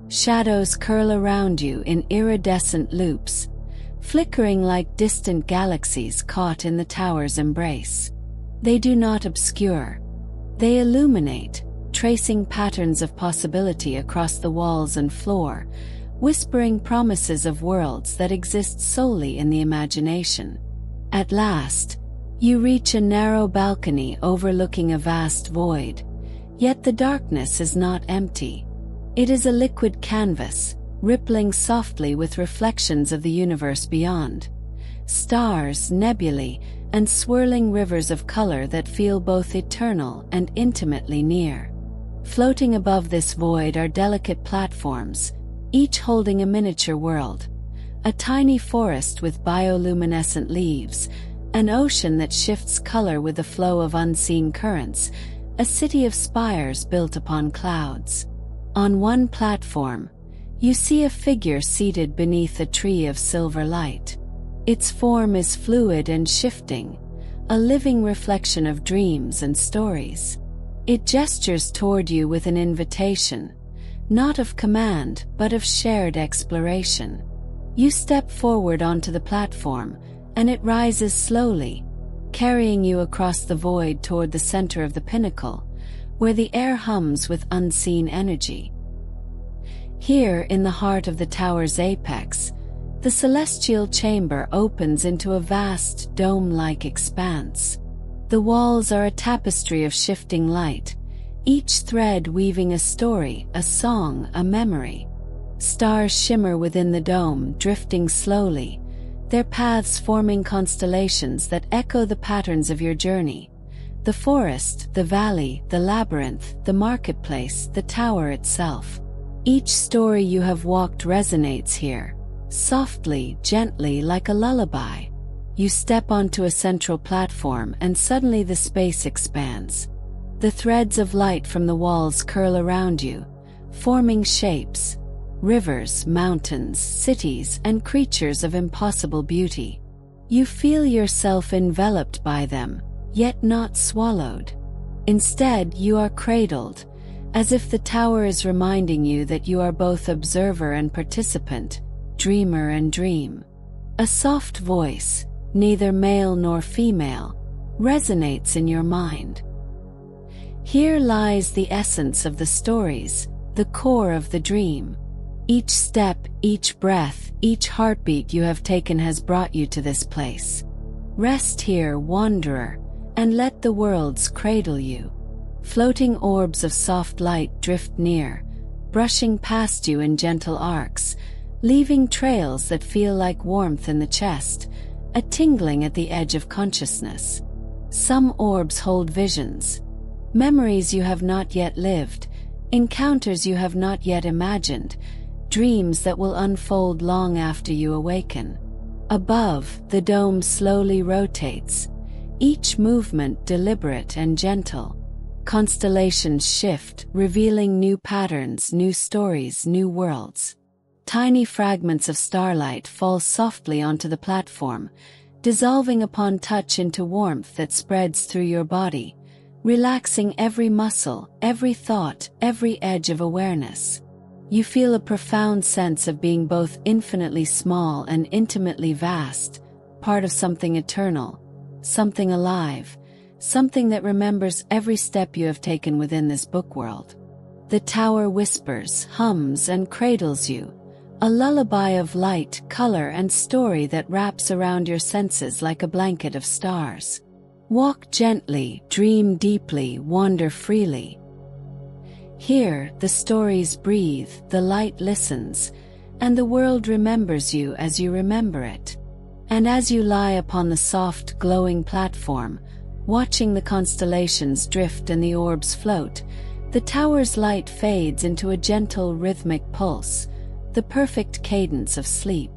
Shadows curl around you in iridescent loops, flickering like distant galaxies caught in the tower's embrace. They do not obscure. They illuminate, tracing patterns of possibility across the walls and floor, whispering promises of worlds that exist solely in the imagination. At last, you reach a narrow balcony overlooking a vast void, yet the darkness is not empty. It is a liquid canvas, rippling softly with reflections of the universe beyond. Stars, nebulae, and swirling rivers of color that feel both eternal and intimately near. Floating above this void are delicate platforms, each holding a miniature world. A tiny forest with bioluminescent leaves, An ocean that shifts color with the flow of unseen currents, a city of spires built upon clouds. On one platform, you see a figure seated beneath a tree of silver light. Its form is fluid and shifting, a living reflection of dreams and stories. It gestures toward you with an invitation, not of command but of shared exploration. You step forward onto the platform, and it rises slowly, carrying you across the void toward the center of the pinnacle, where the air hums with unseen energy. Here, in the heart of the tower's apex, the celestial chamber opens into a vast, dome-like expanse. The walls are a tapestry of shifting light, each thread weaving a story, a song, a memory. Stars shimmer within the dome, drifting slowly, their paths forming constellations that echo the patterns of your journey. The forest, the valley, the labyrinth, the marketplace, the tower itself. Each story you have walked resonates here, softly, gently, like a lullaby. You step onto a central platform and suddenly the space expands. The threads of light from the walls curl around you, forming shapes, rivers, mountains, cities, and creatures of impossible beauty. You feel yourself enveloped by them, yet not swallowed. Instead, you are cradled, as if the tower is reminding you that you are both observer and participant, dreamer and dream. A soft voice, neither male nor female, resonates in your mind. Here lies the essence of the stories, the core of the dream. Each step, each breath, each heartbeat you have taken has brought you to this place. Rest here, wanderer, and let the worlds cradle you. Floating orbs of soft light drift near, brushing past you in gentle arcs, leaving trails that feel like warmth in the chest, a tingling at the edge of consciousness. Some orbs hold visions, memories you have not yet lived, encounters you have not yet imagined, dreams that will unfold long after you awaken. Above, the dome slowly rotates, each movement deliberate and gentle. Constellations shift, revealing new patterns, new stories, new worlds. Tiny fragments of starlight fall softly onto the platform, dissolving upon touch into warmth that spreads through your body, relaxing every muscle, every thought, every edge of awareness. You feel a profound sense of being both infinitely small and intimately vast, part of something eternal, something alive, something that remembers every step you have taken within this book world. The tower whispers, hums, and cradles you, a lullaby of light, color, and story that wraps around your senses like a blanket of stars. Walk gently, dream deeply, wander freely. Here, the stories breathe, the light listens, and the world remembers you as you remember it. And as you lie upon the soft, glowing platform, watching the constellations drift and the orbs float, the tower's light fades into a gentle, rhythmic pulse, the perfect cadence of sleep.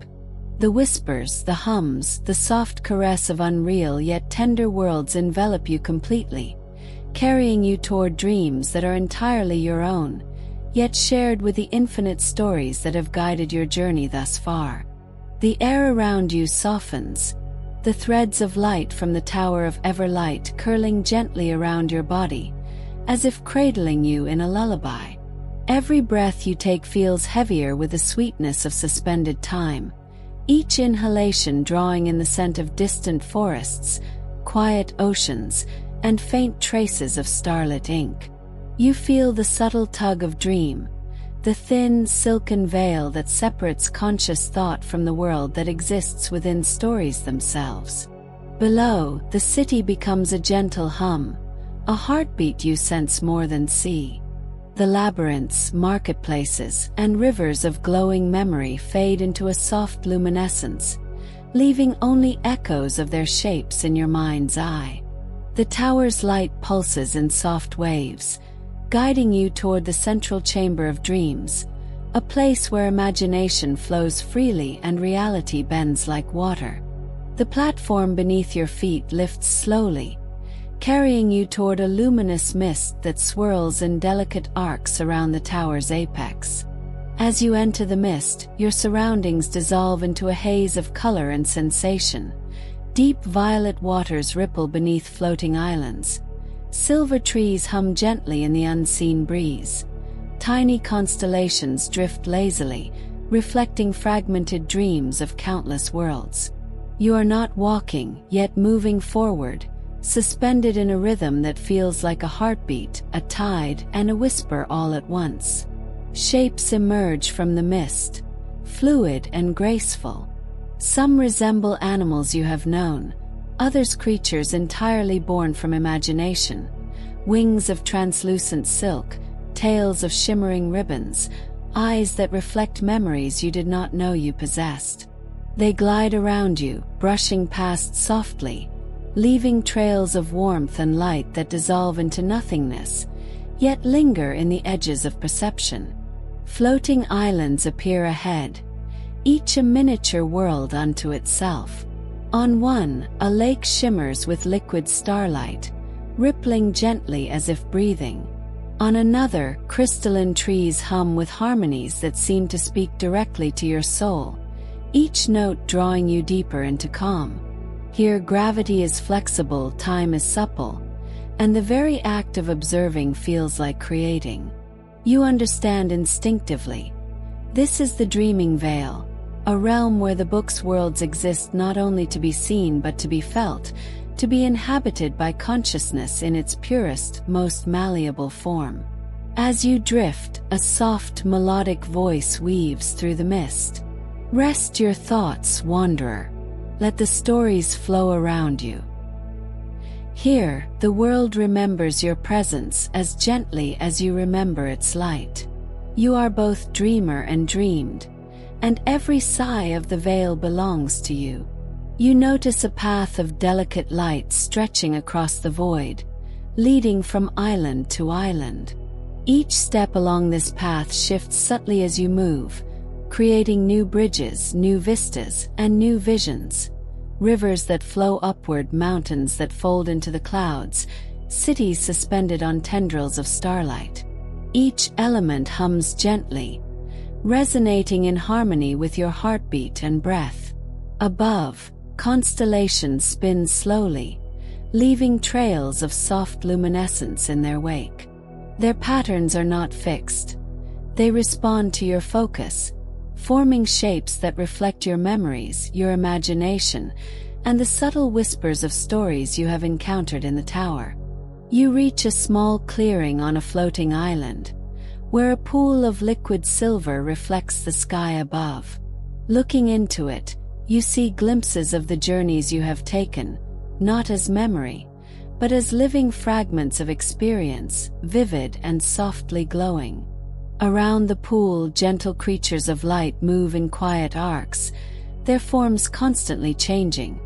The whispers, the hums, the soft caress of unreal yet tender worlds envelop you completely, carrying you toward dreams that are entirely your own, yet shared with the infinite stories that have guided your journey thus far. The air around you softens, the threads of light from the Tower of Everlight curling gently around your body, as if cradling you in a lullaby. Every breath you take feels heavier with the sweetness of suspended time, each inhalation drawing in the scent of distant forests, quiet oceans, and faint traces of starlit ink. You feel the subtle tug of dream, the thin, silken veil that separates conscious thought from the world that exists within stories themselves. Below, the city becomes a gentle hum, a heartbeat you sense more than see. The labyrinths, marketplaces, and rivers of glowing memory fade into a soft luminescence, leaving only echoes of their shapes in your mind's eye. The tower's light pulses in soft waves, guiding you toward the central chamber of dreams, a place where imagination flows freely and reality bends like water. The platform beneath your feet lifts slowly, carrying you toward a luminous mist that swirls in delicate arcs around the tower's apex. As you enter the mist, your surroundings dissolve into a haze of color and sensation. Deep violet waters ripple beneath floating islands. Silver trees hum gently in the unseen breeze. Tiny constellations drift lazily, reflecting fragmented dreams of countless worlds. You are not walking, yet moving forward, suspended in a rhythm that feels like a heartbeat, a tide, and a whisper all at once. Shapes emerge from the mist, fluid and graceful. Some resemble animals you have known, others creatures entirely born from imagination. Wings of translucent silk, tails of shimmering ribbons, eyes that reflect memories you did not know you possessed. They glide around you, brushing past softly, leaving trails of warmth and light that dissolve into nothingness, yet linger in the edges of perception. Floating islands appear ahead, each a miniature world unto itself. On one, a lake shimmers with liquid starlight, rippling gently as if breathing. On another, crystalline trees hum with harmonies that seem to speak directly to your soul, each note drawing you deeper into calm. Here gravity is flexible, time is supple, and the very act of observing feels like creating. You understand instinctively. This is the dreaming veil, a realm where the book's worlds exist not only to be seen but to be felt, to be inhabited by consciousness in its purest, most malleable form. As you drift, a soft, melodic voice weaves through the mist. Rest your thoughts, wanderer. Let the stories flow around you. Here, the world remembers your presence as gently as you remember its light. You are both dreamer and dreamed, and every sigh of the veil belongs to you. You notice a path of delicate light stretching across the void, leading from island to island. Each step along this path shifts subtly as you move, creating new bridges, new vistas, and new visions. Rivers that flow upward, mountains that fold into the clouds, cities suspended on tendrils of starlight. Each element hums gently, resonating in harmony with your heartbeat and breath. Above, constellations spin slowly, leaving trails of soft luminescence in their wake. Their patterns are not fixed. They respond to your focus, forming shapes that reflect your memories, your imagination, and the subtle whispers of stories you have encountered in the tower. You reach a small clearing on a floating island, where a pool of liquid silver reflects the sky above. Looking into it, you see glimpses of the journeys you have taken, not as memory, but as living fragments of experience, vivid and softly glowing. Around the pool, gentle creatures of light move in quiet arcs, their forms constantly changing.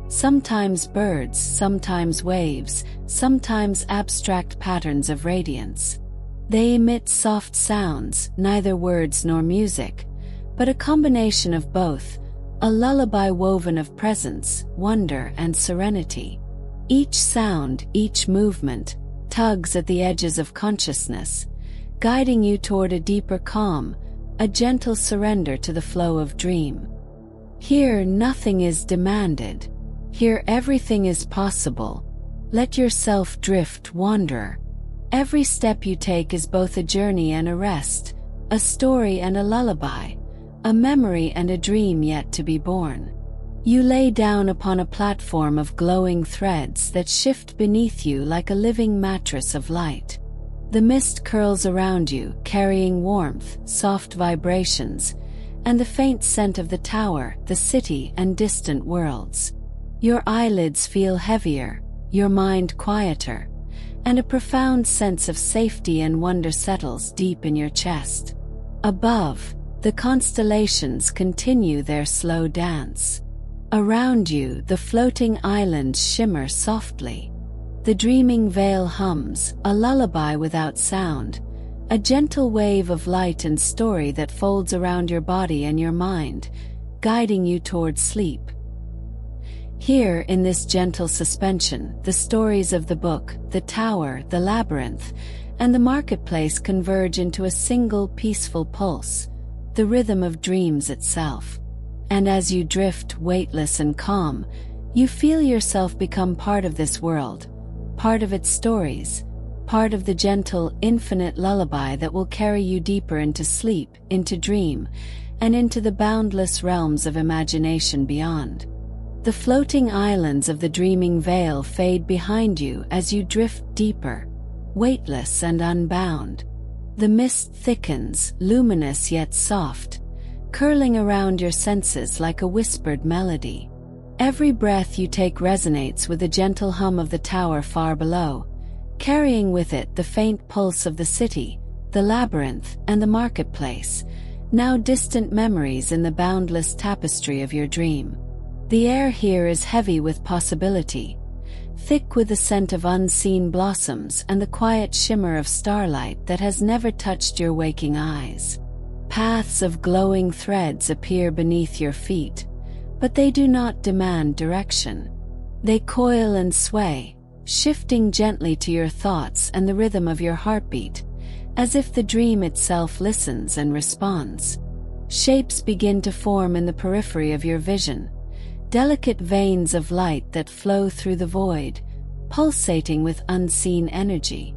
Sometimes birds, sometimes waves, sometimes abstract patterns of radiance. They emit soft sounds, neither words nor music, but a combination of both, a lullaby woven of presence, wonder, and serenity. Each sound, each movement, tugs at the edges of consciousness, guiding you toward a deeper calm, a gentle surrender to the flow of dream. Here nothing is demanded. Here everything is possible. Let yourself drift, wanderer. Every step you take is both a journey and a rest, a story and a lullaby, a memory and a dream yet to be born. You lay down upon a platform of glowing threads that shift beneath you like a living mattress of light. The mist curls around you, carrying warmth, soft vibrations, and the faint scent of the tower, the city, and distant worlds. Your eyelids feel heavier, your mind quieter, and a profound sense of safety and wonder settles deep in your chest. Above, the constellations continue their slow dance. Around you, the floating islands shimmer softly. The dreaming veil hums, a lullaby without sound, a gentle wave of light and story that folds around your body and your mind, guiding you toward sleep. Here, in this gentle suspension, the stories of the book, the tower, the labyrinth, and the marketplace converge into a single peaceful pulse, the rhythm of dreams itself. And as you drift, weightless and calm, you feel yourself become part of this world, part of its stories, part of the gentle, infinite lullaby that will carry you deeper into sleep, into dream, and into the boundless realms of imagination beyond. The floating islands of the dreaming veil fade behind you as you drift deeper, weightless and unbound. The mist thickens, luminous yet soft, curling around your senses like a whispered melody. Every breath you take resonates with the gentle hum of the tower far below, carrying with it the faint pulse of the city, the labyrinth, and the marketplace, now distant memories in the boundless tapestry of your dream. The air here is heavy with possibility, thick with the scent of unseen blossoms and the quiet shimmer of starlight that has never touched your waking eyes. Paths of glowing threads appear beneath your feet, but they do not demand direction. They coil and sway, shifting gently to your thoughts and the rhythm of your heartbeat, as if the dream itself listens and responds. Shapes begin to form in the periphery of your vision, delicate veins of light that flow through the void, pulsating with unseen energy.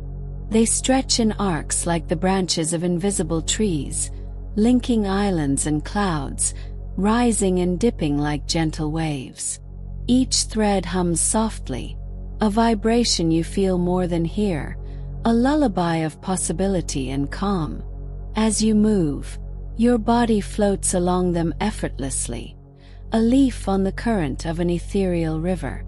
They stretch in arcs like the branches of invisible trees, linking islands and clouds, rising and dipping like gentle waves. Each thread hums softly, a vibration you feel more than hear, a lullaby of possibility and calm. As you move, your body floats along them effortlessly, a leaf on the current of an ethereal river.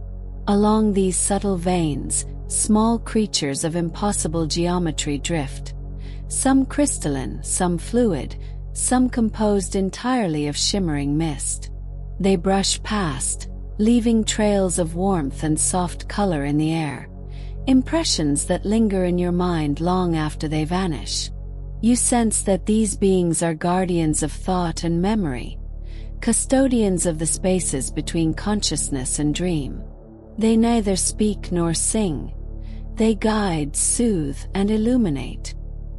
Along these subtle veins, small creatures of impossible geometry drift, some crystalline, some fluid, some composed entirely of shimmering mist. They brush past, leaving trails of warmth and soft color in the air, impressions that linger in your mind long after they vanish. You sense that these beings are guardians of thought and memory, custodians of the spaces between consciousness and dream. They neither speak nor sing. They guide, soothe, and illuminate.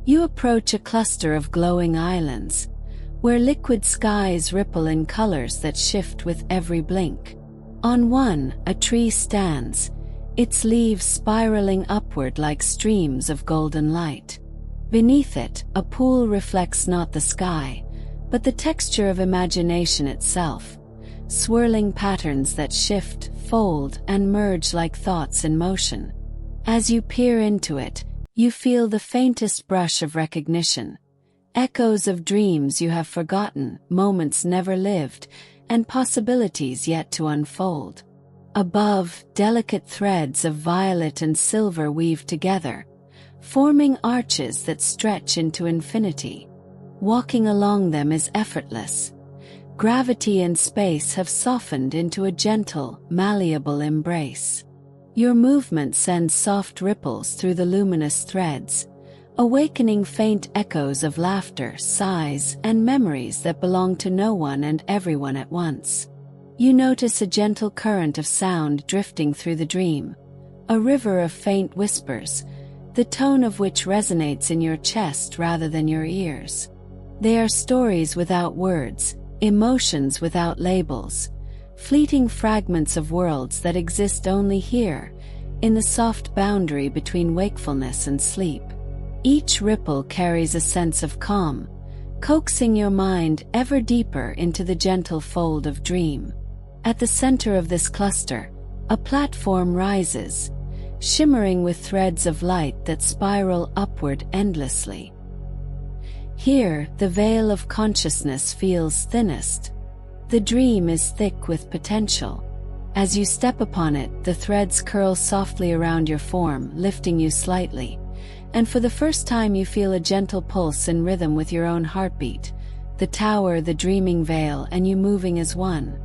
You approach a cluster of glowing islands, where liquid skies ripple in colors that shift with every blink. On one, a tree stands, its leaves spiraling upward like streams of golden light. Beneath it, a pool reflects not the sky, but the texture of imagination itself, swirling patterns that shift, fold, and merge like thoughts in motion. As you peer into it, you feel the faintest brush of recognition, echoes of dreams you have forgotten, moments never lived, and possibilities yet to unfold. Above, delicate threads of violet and silver weave together, forming arches that stretch into infinity. Walking along them is effortless. Gravity and space have softened into a gentle, malleable embrace. Your movement sends soft ripples through the luminous threads, awakening faint echoes of laughter, sighs, and memories that belong to no one and everyone at once. You notice a gentle current of sound drifting through the dream, a river of faint whispers, the tone of which resonates in your chest rather than your ears. They are stories without words, emotions without labels, fleeting fragments of worlds that exist only here, in the soft boundary between wakefulness and sleep. Each ripple carries a sense of calm, coaxing your mind ever deeper into the gentle fold of dream. At the center of this cluster, a platform rises, shimmering with threads of light that spiral upward endlessly. Here, the veil of consciousness feels thinnest. The dream is thick with potential. As you step upon it, the threads curl softly around your form, lifting you slightly, and for the first time you feel a gentle pulse in rhythm with your own heartbeat, the tower, the dreaming veil, and you moving as one.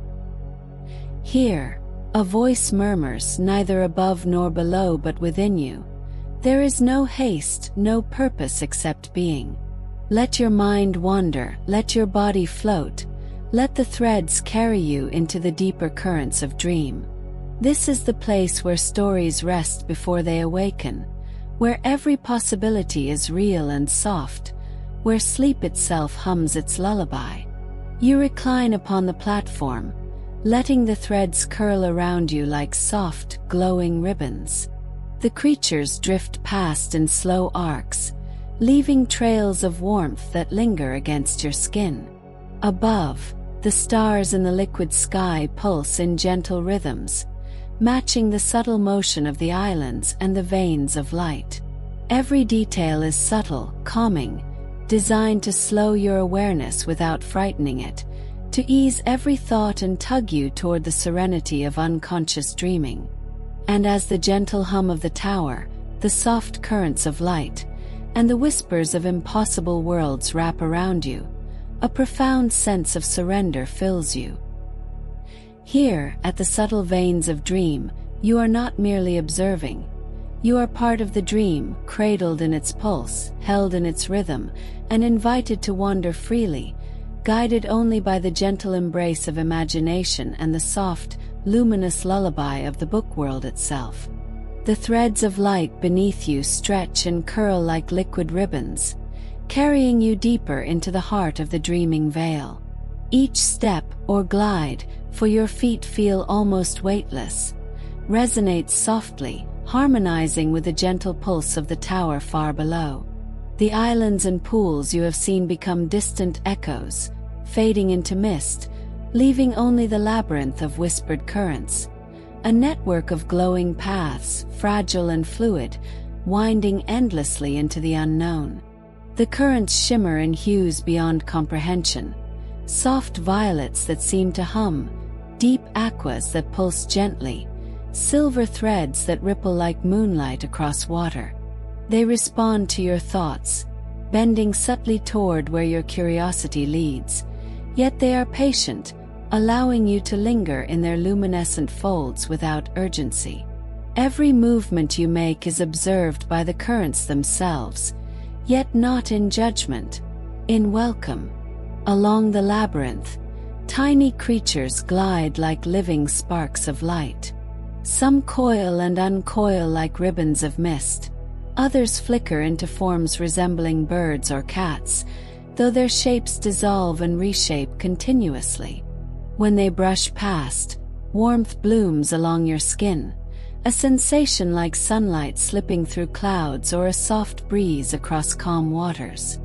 Here, a voice murmurs, neither above nor below but within you. There is no haste, no purpose except being. Let your mind wander, let your body float, let the threads carry you into the deeper currents of dream. This is the place where stories rest before they awaken, where every possibility is real and soft, where sleep itself hums its lullaby. You recline upon the platform, letting the threads curl around you like soft, glowing ribbons. The creatures drift past in slow arcs, leaving trails of warmth that linger against your skin. Above, the stars in the liquid sky pulse in gentle rhythms, matching the subtle motion of the islands and the veins of light. Every detail is subtle, calming, designed to slow your awareness without frightening it, to ease every thought and tug you toward the serenity of unconscious dreaming. And as the gentle hum of the tower, the soft currents of light, and the whispers of impossible worlds wrap around you, a profound sense of surrender fills you. Here, at the subtle veins of dream, you are not merely observing. You are part of the dream, cradled in its pulse, held in its rhythm, and invited to wander freely, guided only by the gentle embrace of imagination and the soft, luminous lullaby of the book world itself. The threads of light beneath you stretch and curl like liquid ribbons, carrying you deeper into the heart of the dreaming veil. Each step, or glide, for your feet feel almost weightless, resonates softly, harmonizing with the gentle pulse of the tower far below. The islands and pools you have seen become distant echoes, fading into mist, leaving only the labyrinth of whispered currents, a network of glowing paths, fragile and fluid, winding endlessly into the unknown. The currents shimmer in hues beyond comprehension, soft violets that seem to hum, deep aquas that pulse gently, silver threads that ripple like moonlight across water. They respond to your thoughts, bending subtly toward where your curiosity leads, yet they are patient, allowing you to linger in their luminescent folds without urgency. Every movement you make is observed by the currents themselves, yet not in judgment, in welcome. Along the labyrinth, tiny creatures glide like living sparks of light. Some coil and uncoil like ribbons of mist. Others flicker into forms resembling birds or cats, though their shapes dissolve and reshape continuously. When they brush past, warmth blooms along your skin, a sensation like sunlight slipping through clouds or a soft breeze across calm waters.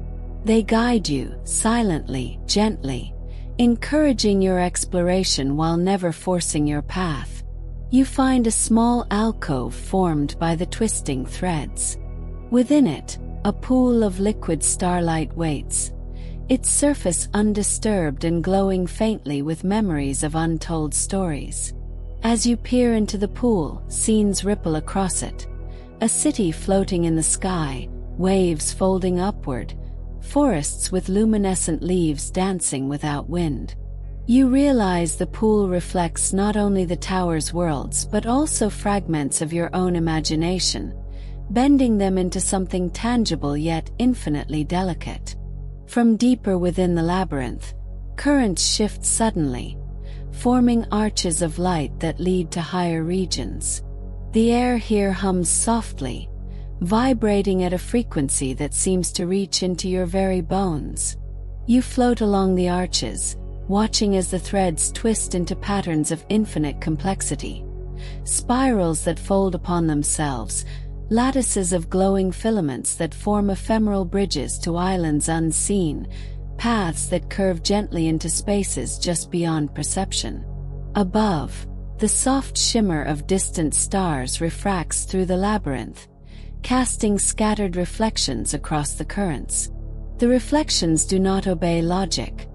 They guide you, silently, gently, encouraging your exploration while never forcing your path. You find a small alcove formed by the twisting threads. Within it, a pool of liquid starlight waits, its surface undisturbed and glowing faintly with memories of untold stories. As you peer into the pool, scenes ripple across it. A city floating in the sky, waves folding upward, forests with luminescent leaves dancing without wind. You realize the pool reflects not only the tower's worlds but also fragments of your own imagination, bending them into something tangible yet infinitely delicate. From deeper within the labyrinth, currents shift suddenly, forming arches of light that lead to higher regions. The air here hums softly, vibrating at a frequency that seems to reach into your very bones. You float along the arches, watching as the threads twist into patterns of infinite complexity, spirals that fold upon themselves, lattices of glowing filaments that form ephemeral bridges to islands unseen, paths that curve gently into spaces just beyond perception. Above, the soft shimmer of distant stars refracts through the labyrinth, casting scattered reflections across the currents. The reflections do not obey logic.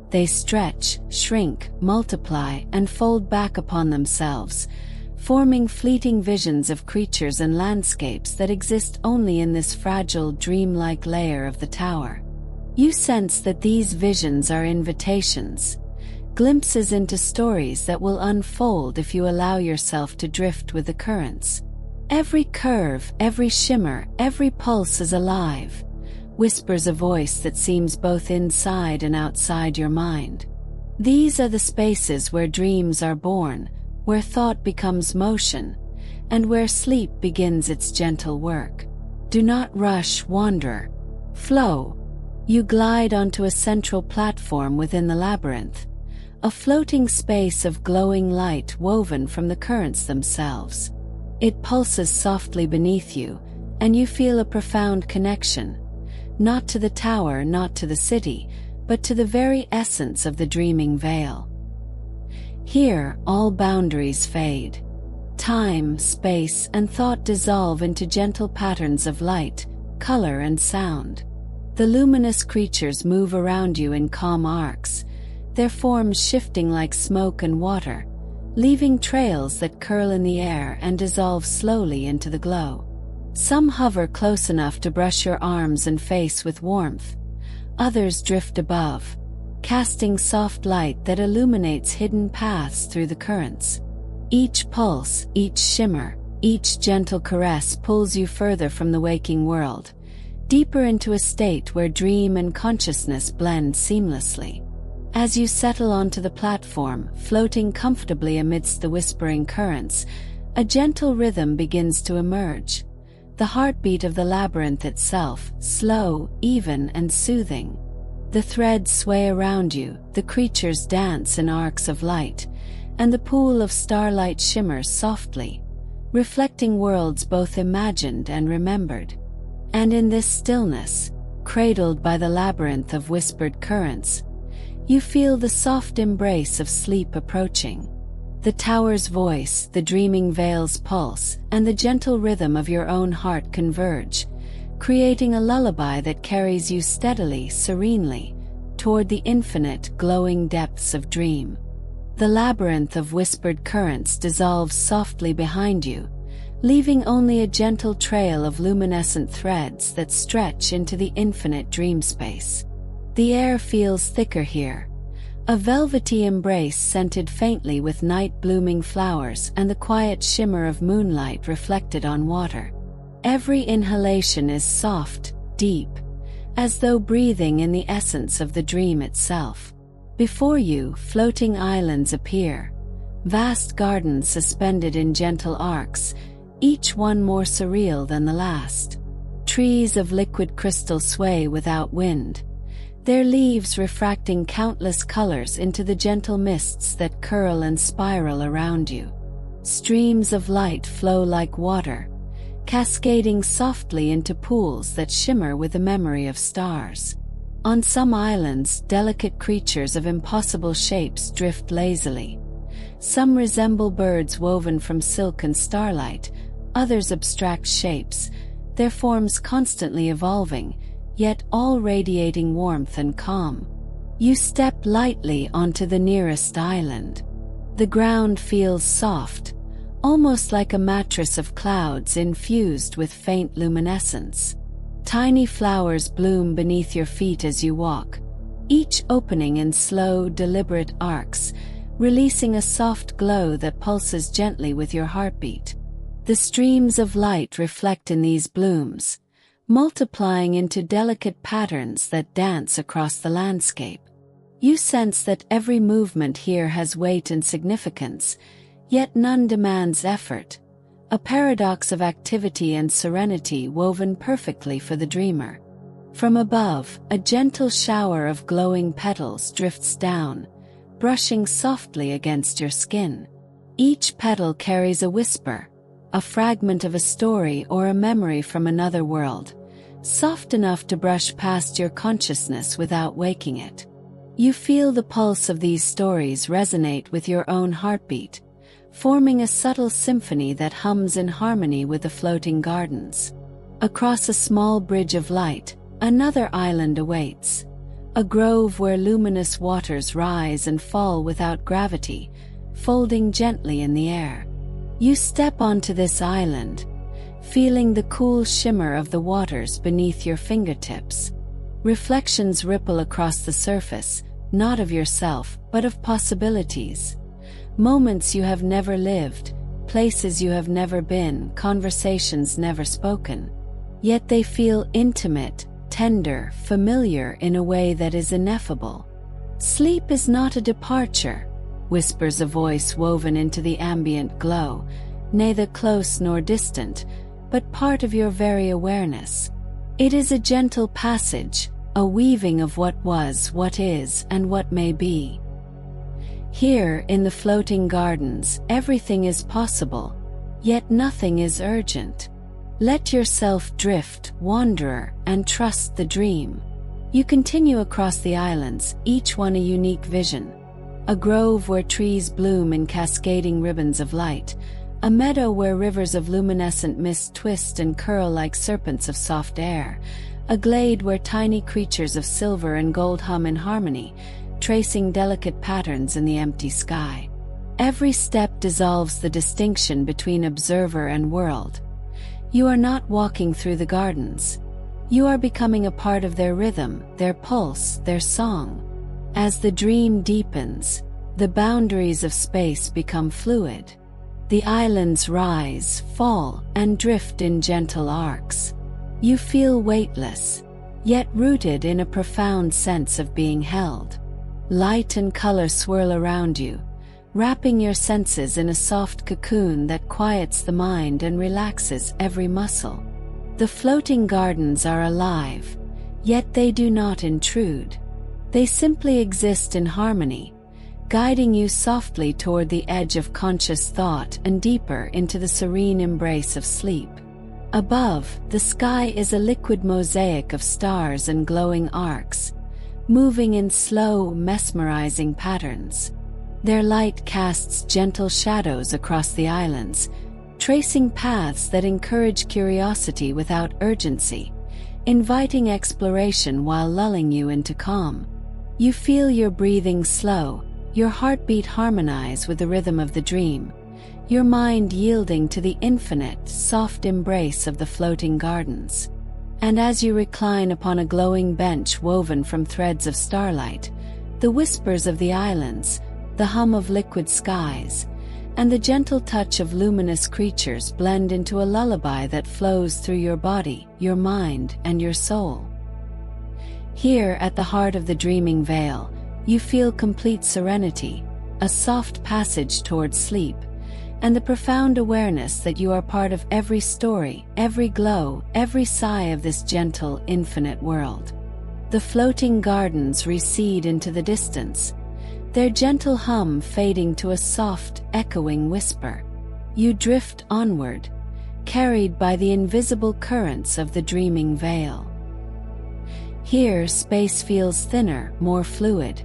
They stretch, shrink, multiply, and fold back upon themselves, forming fleeting visions of creatures and landscapes that exist only in this fragile, dreamlike layer of the tower. You sense that these visions are invitations, glimpses into stories that will unfold if you allow yourself to drift with the currents. Every curve, every shimmer, every pulse is alive, whispers a voice that seems both inside and outside your mind. These are the spaces where dreams are born, where thought becomes motion, and where sleep begins its gentle work. Do not rush, wanderer. Flow. You glide onto a central platform within the labyrinth, a floating space of glowing light woven from the currents themselves. It pulses softly beneath you, and you feel a profound connection, not to the tower, not to the city, but to the very essence of the dreaming veil. Here, all boundaries fade. Time, space, and thought dissolve into gentle patterns of light, color, and sound. The luminous creatures move around you in calm arcs, their forms shifting like smoke and water, leaving trails that curl in the air and dissolve slowly into the glow. Some hover close enough to brush your arms and face with warmth. Others drift above, casting soft light that illuminates hidden paths through the currents. Each pulse, each shimmer, each gentle caress pulls you further from the waking world, deeper into a state where dream and consciousness blend seamlessly. As you settle onto the platform, floating comfortably amidst the whispering currents, a gentle rhythm begins to emerge. The heartbeat of the labyrinth itself, slow, even, and soothing. The threads sway around you, the creatures dance in arcs of light, and the pool of starlight shimmers softly, reflecting worlds both imagined and remembered. And in this stillness, cradled by the labyrinth of whispered currents, you feel the soft embrace of sleep approaching. The tower's voice, the dreaming veil's pulse, and the gentle rhythm of your own heart converge, creating a lullaby that carries you steadily, serenely, toward the infinite, glowing depths of dream. The labyrinth of whispered currents dissolves softly behind you, leaving only a gentle trail of luminescent threads that stretch into the infinite dream space. The air feels thicker here, a velvety embrace scented faintly with night-blooming flowers and the quiet shimmer of moonlight reflected on water. Every inhalation is soft, deep, as though breathing in the essence of the dream itself. Before you, floating islands appear, vast gardens suspended in gentle arcs, each one more surreal than the last. Trees of liquid crystal sway without wind, their leaves refracting countless colors into the gentle mists that curl and spiral around you. Streams of light flow like water, cascading softly into pools that shimmer with the memory of stars. On some islands, delicate creatures of impossible shapes drift lazily. Some resemble birds woven from silk and starlight, others abstract shapes, their forms constantly evolving, yet all radiating warmth and calm. You step lightly onto the nearest island. The ground feels soft, almost like a mattress of clouds infused with faint luminescence. Tiny flowers bloom beneath your feet as you walk, each opening in slow, deliberate arcs, releasing a soft glow that pulses gently with your heartbeat. The streams of light reflect in these blooms, multiplying into delicate patterns that dance across the landscape. You sense that every movement here has weight and significance, yet none demands effort, a paradox of activity and serenity woven perfectly for the dreamer. From above, a gentle shower of glowing petals drifts down, brushing softly against your skin. Each petal carries a whisper, a fragment of a story or a memory from another world, soft enough to brush past your consciousness without waking it. You feel the pulse of these stories resonate with your own heartbeat, forming a subtle symphony that hums in harmony with the floating gardens. Across a small bridge of light, another island awaits, a grove where luminous waters rise and fall without gravity, folding gently in the air. You step onto this island, feeling the cool shimmer of the waters beneath your fingertips. Reflections ripple across the surface, not of yourself, but of possibilities. Moments you have never lived, places you have never been, conversations never spoken. Yet they feel intimate, tender, familiar in a way that is ineffable. Sleep is not a departure, whispers a voice woven into the ambient glow, neither close nor distant, but part of your very awareness. It is a gentle passage, a weaving of what was, what is, and what may be. Here, in the floating gardens, everything is possible, yet nothing is urgent. Let yourself drift, wanderer, and trust the dream. You continue across the islands, each one a unique vision. A grove where trees bloom in cascading ribbons of light, a meadow where rivers of luminescent mist twist and curl like serpents of soft air, a glade where tiny creatures of silver and gold hum in harmony, tracing delicate patterns in the empty sky. Every step dissolves the distinction between observer and world. You are not walking through the gardens. You are becoming a part of their rhythm, their pulse, their song. As the dream deepens, the boundaries of space become fluid. The islands rise, fall, and drift in gentle arcs. You feel weightless, yet rooted in a profound sense of being held. Light and color swirl around you, wrapping your senses in a soft cocoon that quiets the mind and relaxes every muscle. The floating gardens are alive, yet they do not intrude. They simply exist in harmony, guiding you softly toward the edge of conscious thought and deeper into the serene embrace of sleep. Above, the sky is a liquid mosaic of stars and glowing arcs, moving in slow, mesmerizing patterns. Their light casts gentle shadows across the islands, tracing paths that encourage curiosity without urgency, inviting exploration while lulling you into calm. You feel your breathing slow, your heartbeat harmonize with the rhythm of the dream, your mind yielding to the infinite, soft embrace of the floating gardens. And as you recline upon a glowing bench woven from threads of starlight, the whispers of the islands, the hum of liquid skies, and the gentle touch of luminous creatures blend into a lullaby that flows through your body, your mind, and your soul. Here, at the heart of the dreaming vale, you feel complete serenity, a soft passage towards sleep, and the profound awareness that you are part of every story, every glow, every sigh of this gentle, infinite world. The floating gardens recede into the distance, their gentle hum fading to a soft, echoing whisper. You drift onward, carried by the invisible currents of the dreaming vale. Here, space feels thinner, more fluid,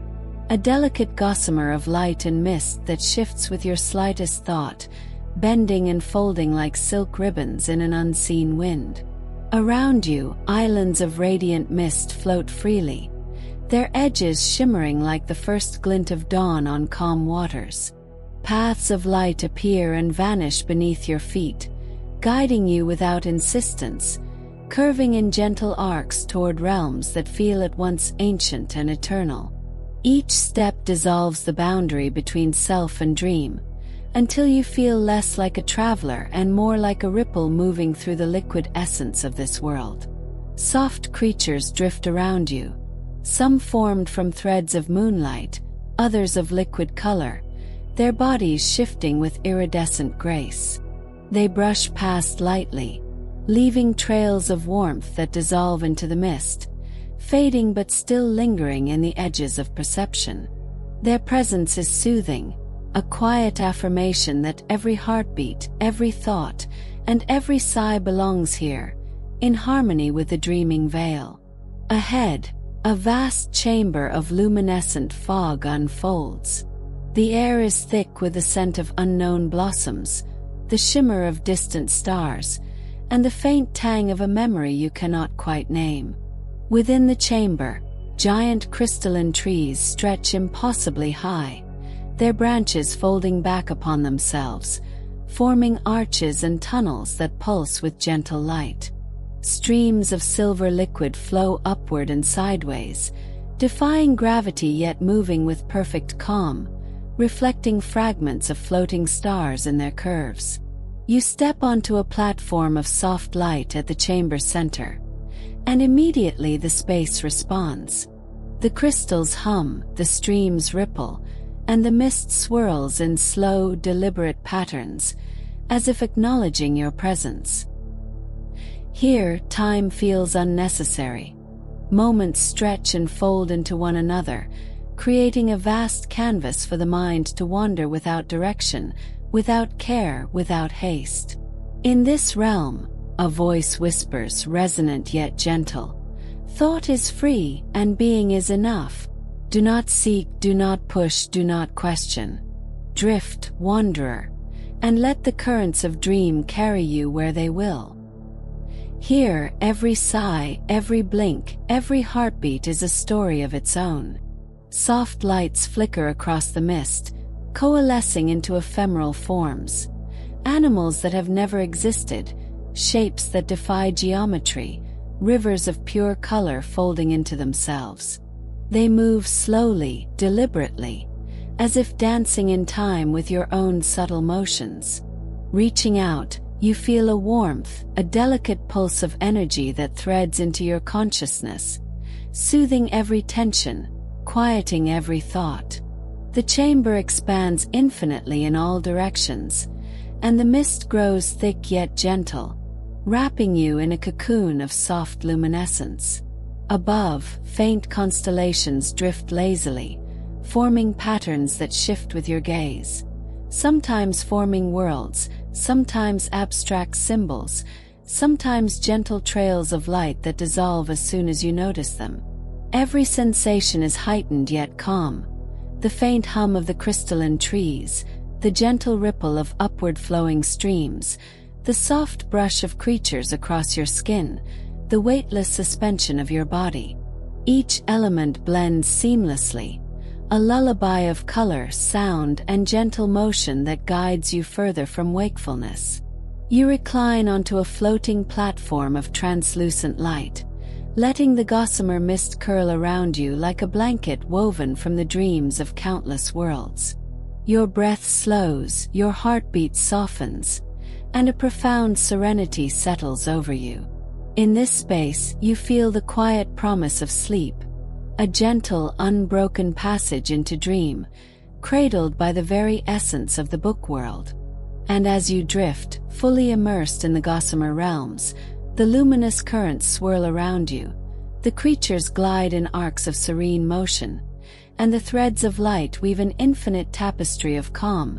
a delicate gossamer of light and mist that shifts with your slightest thought, bending and folding like silk ribbons in an unseen wind. Around you, islands of radiant mist float freely, their edges shimmering like the first glint of dawn on calm waters. Paths of light appear and vanish beneath your feet, guiding you without insistence, curving in gentle arcs toward realms that feel at once ancient and eternal. Each step dissolves the boundary between self and dream, until you feel less like a traveler and more like a ripple moving through the liquid essence of this world. Soft creatures drift around you, some formed from threads of moonlight, others of liquid color, their bodies shifting with iridescent grace. They brush past lightly, leaving trails of warmth that dissolve into the mist, fading but still lingering in the edges of perception. Their presence is soothing, a quiet affirmation that every heartbeat, every thought, and every sigh belongs here, in harmony with the dreaming vale. Ahead, a vast chamber of luminescent fog unfolds. The air is thick with the scent of unknown blossoms, the shimmer of distant stars, and the faint tang of a memory you cannot quite name. Within the chamber, giant crystalline trees stretch impossibly high, their branches folding back upon themselves, forming arches and tunnels that pulse with gentle light. Streams of silver liquid flow upward and sideways, defying gravity yet moving with perfect calm, reflecting fragments of floating stars in their curves. You step onto a platform of soft light at the chamber's center, and immediately the space responds. The crystals hum, the streams ripple, and the mist swirls in slow, deliberate patterns, as if acknowledging your presence. Here, time feels unnecessary. Moments stretch and fold into one another, creating a vast canvas for the mind to wander without direction, without care, without haste. In this realm, a voice whispers, resonant yet gentle, "Thought is free, and being is enough. Do not seek, do not push, do not question. Drift, wanderer, and let the currents of dream carry you where they will." Here, every sigh, every blink, every heartbeat is a story of its own. Soft lights flicker across the mist, coalescing into ephemeral forms. Animals that have never existed, shapes that defy geometry, rivers of pure color folding into themselves. They move slowly, deliberately, as if dancing in time with your own subtle motions. Reaching out, you feel a warmth, a delicate pulse of energy that threads into your consciousness, soothing every tension, quieting every thought. The chamber expands infinitely in all directions, and the mist grows thick yet gentle, wrapping you in a cocoon of soft luminescence. Above, faint constellations drift lazily, forming patterns that shift with your gaze, sometimes forming worlds, sometimes abstract symbols, sometimes gentle trails of light that dissolve as soon as you notice them. Every sensation is heightened yet calm. The faint hum of the crystalline trees, the gentle ripple of upward-flowing streams, the soft brush of creatures across your skin, the weightless suspension of your body. Each element blends seamlessly, a lullaby of color, sound, and gentle motion that guides you further from wakefulness. You recline onto a floating platform of translucent light, letting the gossamer mist curl around you like a blanket woven from the dreams of countless worlds. Your breath slows, your heartbeat softens, and a profound serenity settles over you. In this space, you feel the quiet promise of sleep, a gentle, unbroken passage into dream, cradled by the very essence of the book world. And as you drift, fully immersed in the gossamer realms, the luminous currents swirl around you, the creatures glide in arcs of serene motion, and the threads of light weave an infinite tapestry of calm,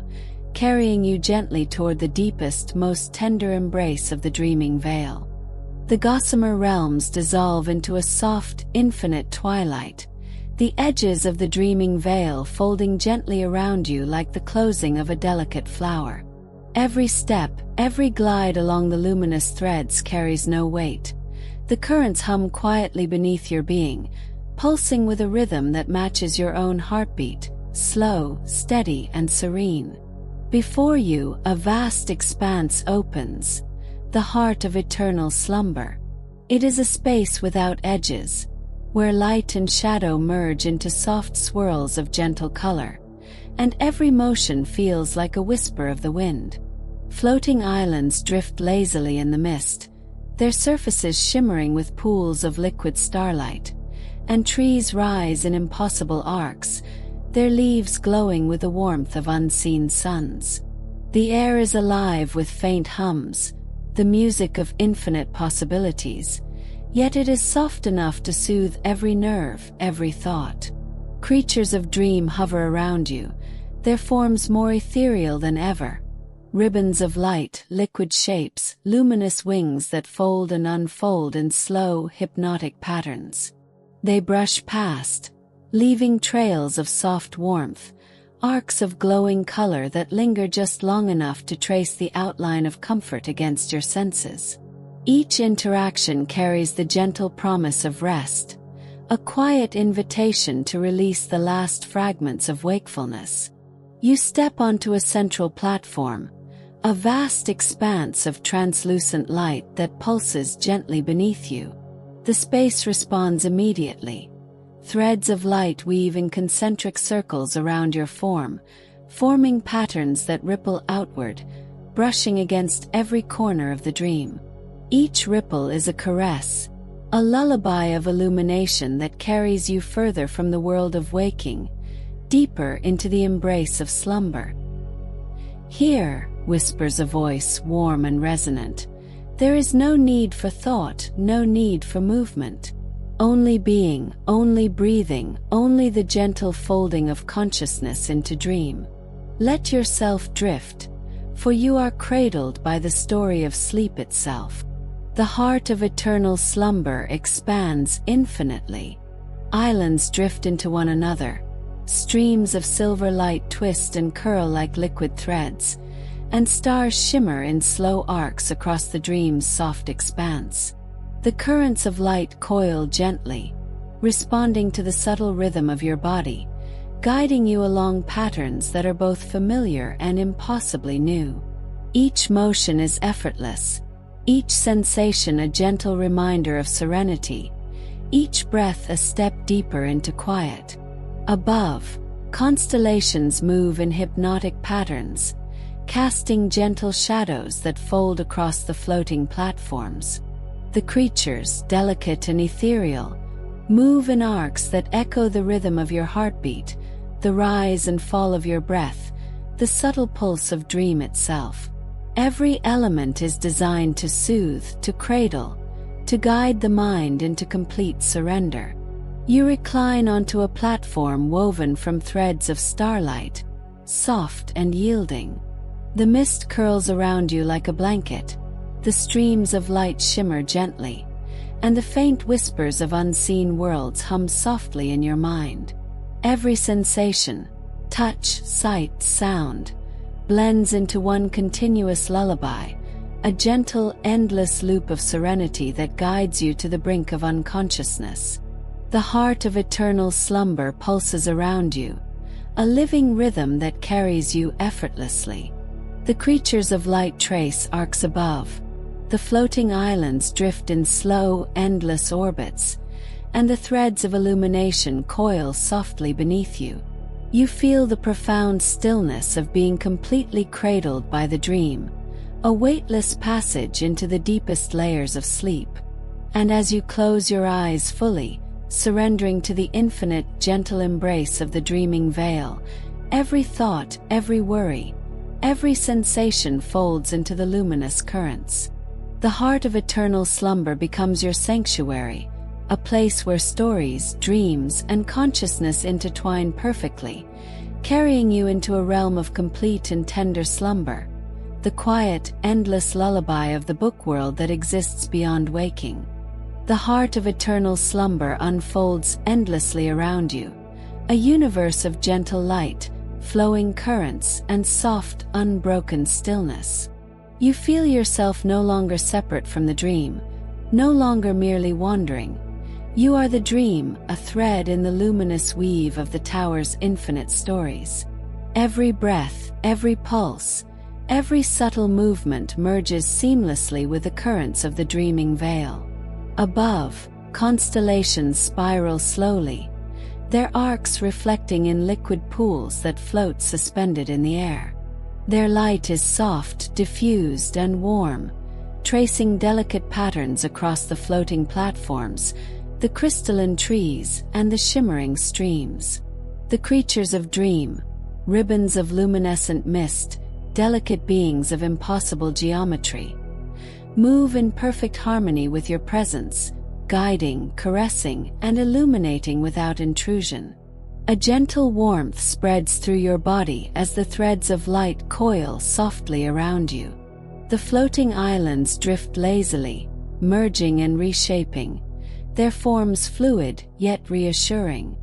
carrying you gently toward the deepest, most tender embrace of the dreaming veil. The gossamer realms dissolve into a soft, infinite twilight, the edges of the dreaming veil folding gently around you like the closing of a delicate flower. Every step, every glide along the luminous threads carries no weight. The currents hum quietly beneath your being, pulsing with a rhythm that matches your own heartbeat, slow, steady, and serene. Before you, a vast expanse opens, the heart of eternal slumber. It is a space without edges, where light and shadow merge into soft swirls of gentle color, and every motion feels like a whisper of the wind. Floating islands drift lazily in the mist, their surfaces shimmering with pools of liquid starlight, and trees rise in impossible arcs, their leaves glowing with the warmth of unseen suns. The air is alive with faint hums, the music of infinite possibilities, yet it is soft enough to soothe every nerve, every thought. Creatures of dream hover around you, their forms more ethereal than ever. Ribbons of light, liquid shapes, luminous wings that fold and unfold in slow, hypnotic patterns. They brush past, leaving trails of soft warmth, arcs of glowing color that linger just long enough to trace the outline of comfort against your senses. Each interaction carries the gentle promise of rest, a quiet invitation to release the last fragments of wakefulness. You step onto a central platform, a vast expanse of translucent light that pulses gently beneath you. The space responds immediately. Threads of light weave in concentric circles around your form, forming patterns that ripple outward, brushing against every corner of the dream. Each ripple is a caress, a lullaby of illumination that carries you further from the world of waking, deeper into the embrace of slumber. "Here," whispers a voice warm and resonant, "there is no need for thought, no need for movement. Only being, only breathing, only the gentle folding of consciousness into dream. Let yourself drift, for you are cradled by the story of sleep itself. The heart of eternal slumber expands infinitely. Islands drift into one another. Streams of silver light twist and curl like liquid threads, and stars shimmer in slow arcs across the dream's soft expanse. The currents of light coil gently, responding to the subtle rhythm of your body, guiding you along patterns that are both familiar and impossibly new. Each motion is effortless, each sensation a gentle reminder of serenity, each breath a step deeper into quiet. Above, constellations move in hypnotic patterns, casting gentle shadows that fold across the floating platforms. The creatures, delicate and ethereal, move in arcs that echo the rhythm of your heartbeat, the rise and fall of your breath, the subtle pulse of dream itself. Every element is designed to soothe, to cradle, to guide the mind into complete surrender. You recline onto a platform woven from threads of starlight, soft and yielding. The mist curls around you like a blanket, the streams of light shimmer gently, and the faint whispers of unseen worlds hum softly in your mind. Every sensation, touch, sight, sound, blends into one continuous lullaby, a gentle, endless loop of serenity that guides you to the brink of unconsciousness. The heart of eternal slumber pulses around you, a living rhythm that carries you effortlessly. The creatures of light trace arcs above, the floating islands drift in slow, endless orbits, and the threads of illumination coil softly beneath you. You feel the profound stillness of being completely cradled by the dream, a weightless passage into the deepest layers of sleep. And as you close your eyes fully, surrendering to the infinite, gentle embrace of the dreaming veil, every thought, every worry, every sensation folds into the luminous currents. The heart of eternal slumber becomes your sanctuary, a place where stories, dreams, and consciousness intertwine perfectly, carrying you into a realm of complete and tender slumber, the quiet, endless lullaby of the book world that exists beyond waking. The heart of eternal slumber unfolds endlessly around you, a universe of gentle light, flowing currents, and soft, unbroken stillness. You feel yourself no longer separate from the dream, no longer merely wandering. You are the dream, a thread in the luminous weave of the tower's infinite stories. Every breath, every pulse, every subtle movement merges seamlessly with the currents of the dreaming veil. Above, constellations spiral slowly, their arcs reflecting in liquid pools that float suspended in the air. Their light is soft, diffused, and warm, tracing delicate patterns across the floating platforms, the crystalline trees, and the shimmering streams. The creatures of dream, ribbons of luminescent mist, delicate beings of impossible geometry, move in perfect harmony with your presence, guiding, caressing, and illuminating without intrusion. A gentle warmth spreads through your body as the threads of light coil softly around you. The floating islands drift lazily, merging and reshaping, their forms fluid yet reassuring.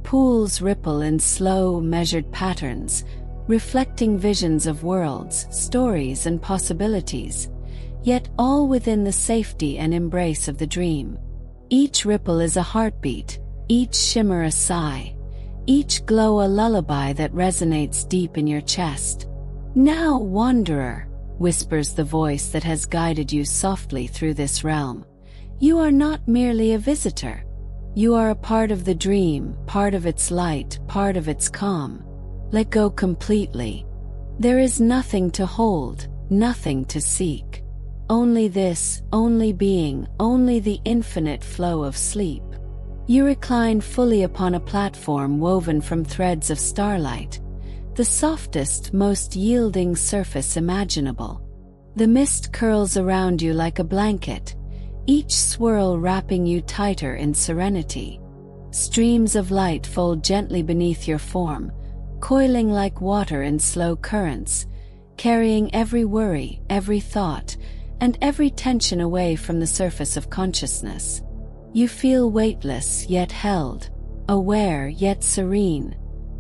Pools ripple in slow, measured patterns, reflecting visions of worlds, stories, and possibilities, yet all within the safety and embrace of the dream. Each ripple is a heartbeat, each shimmer a sigh, each glow a lullaby that resonates deep in your chest. "Now, wanderer," whispers the voice that has guided you softly through this realm, "you are not merely a visitor. You are a part of the dream, part of its light, part of its calm. Let go completely. There is nothing to hold, nothing to seek. Only this, only being, only the infinite flow of sleep." You recline fully upon a platform woven from threads of starlight, the softest, most yielding surface imaginable. The mist curls around you like a blanket, each swirl wrapping you tighter in serenity. Streams of light fold gently beneath your form, coiling like water in slow currents, carrying every worry, every thought, and every tension away from the surface of consciousness. You feel weightless yet held, aware yet serene,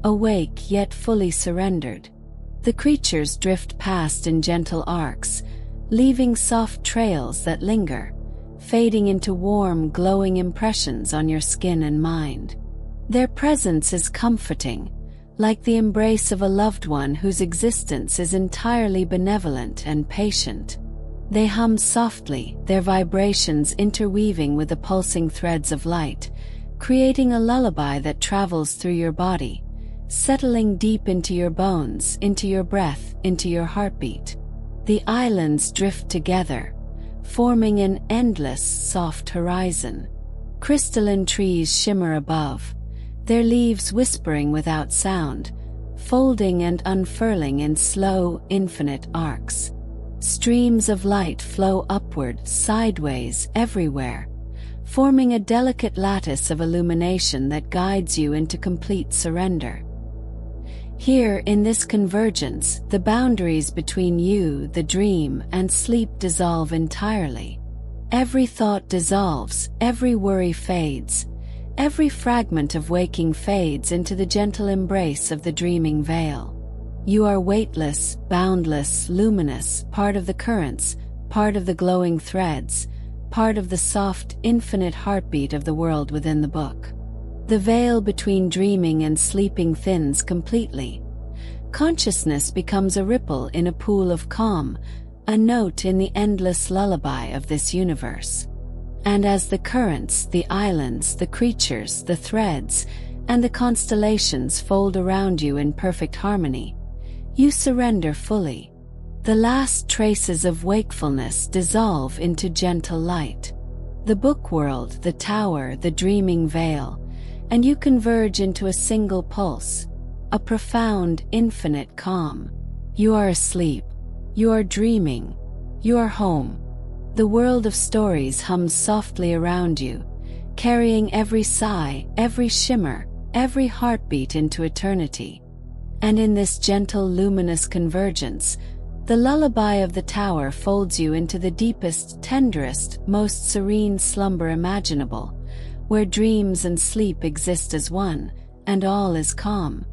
awake yet fully surrendered. The creatures drift past in gentle arcs, leaving soft trails that linger, fading into warm, glowing impressions on your skin and mind. Their presence is comforting, like the embrace of a loved one whose existence is entirely benevolent and patient. They hum softly, their vibrations interweaving with the pulsing threads of light, creating a lullaby that travels through your body, settling deep into your bones, into your breath, into your heartbeat. The islands drift together, forming an endless, soft horizon. Crystalline trees shimmer above, their leaves whispering without sound, folding and unfurling in slow, infinite arcs. Streams of light flow upward, sideways, everywhere, forming a delicate lattice of illumination that guides you into complete surrender. Here, in this convergence, the boundaries between you, the dream, and sleep dissolve entirely. Every thought dissolves, every worry fades, every fragment of waking fades into the gentle embrace of the dreaming veil. You are weightless, boundless, luminous, part of the currents, part of the glowing threads, part of the soft, infinite heartbeat of the world within the book. The veil between dreaming and sleeping thins completely. Consciousness becomes a ripple in a pool of calm, a note in the endless lullaby of this universe. And as the currents, the islands, the creatures, the threads, and the constellations fold around you in perfect harmony, you surrender fully. The last traces of wakefulness dissolve into gentle light. The book world, the tower, the dreaming veil, and you converge into a single pulse, a profound, infinite calm. You are asleep. You are dreaming. You are home. The world of stories hums softly around you, carrying every sigh, every shimmer, every heartbeat into eternity. And in this gentle, luminous convergence, the lullaby of the tower folds you into the deepest, tenderest, most serene slumber imaginable, where dreams and sleep exist as one, and all is calm.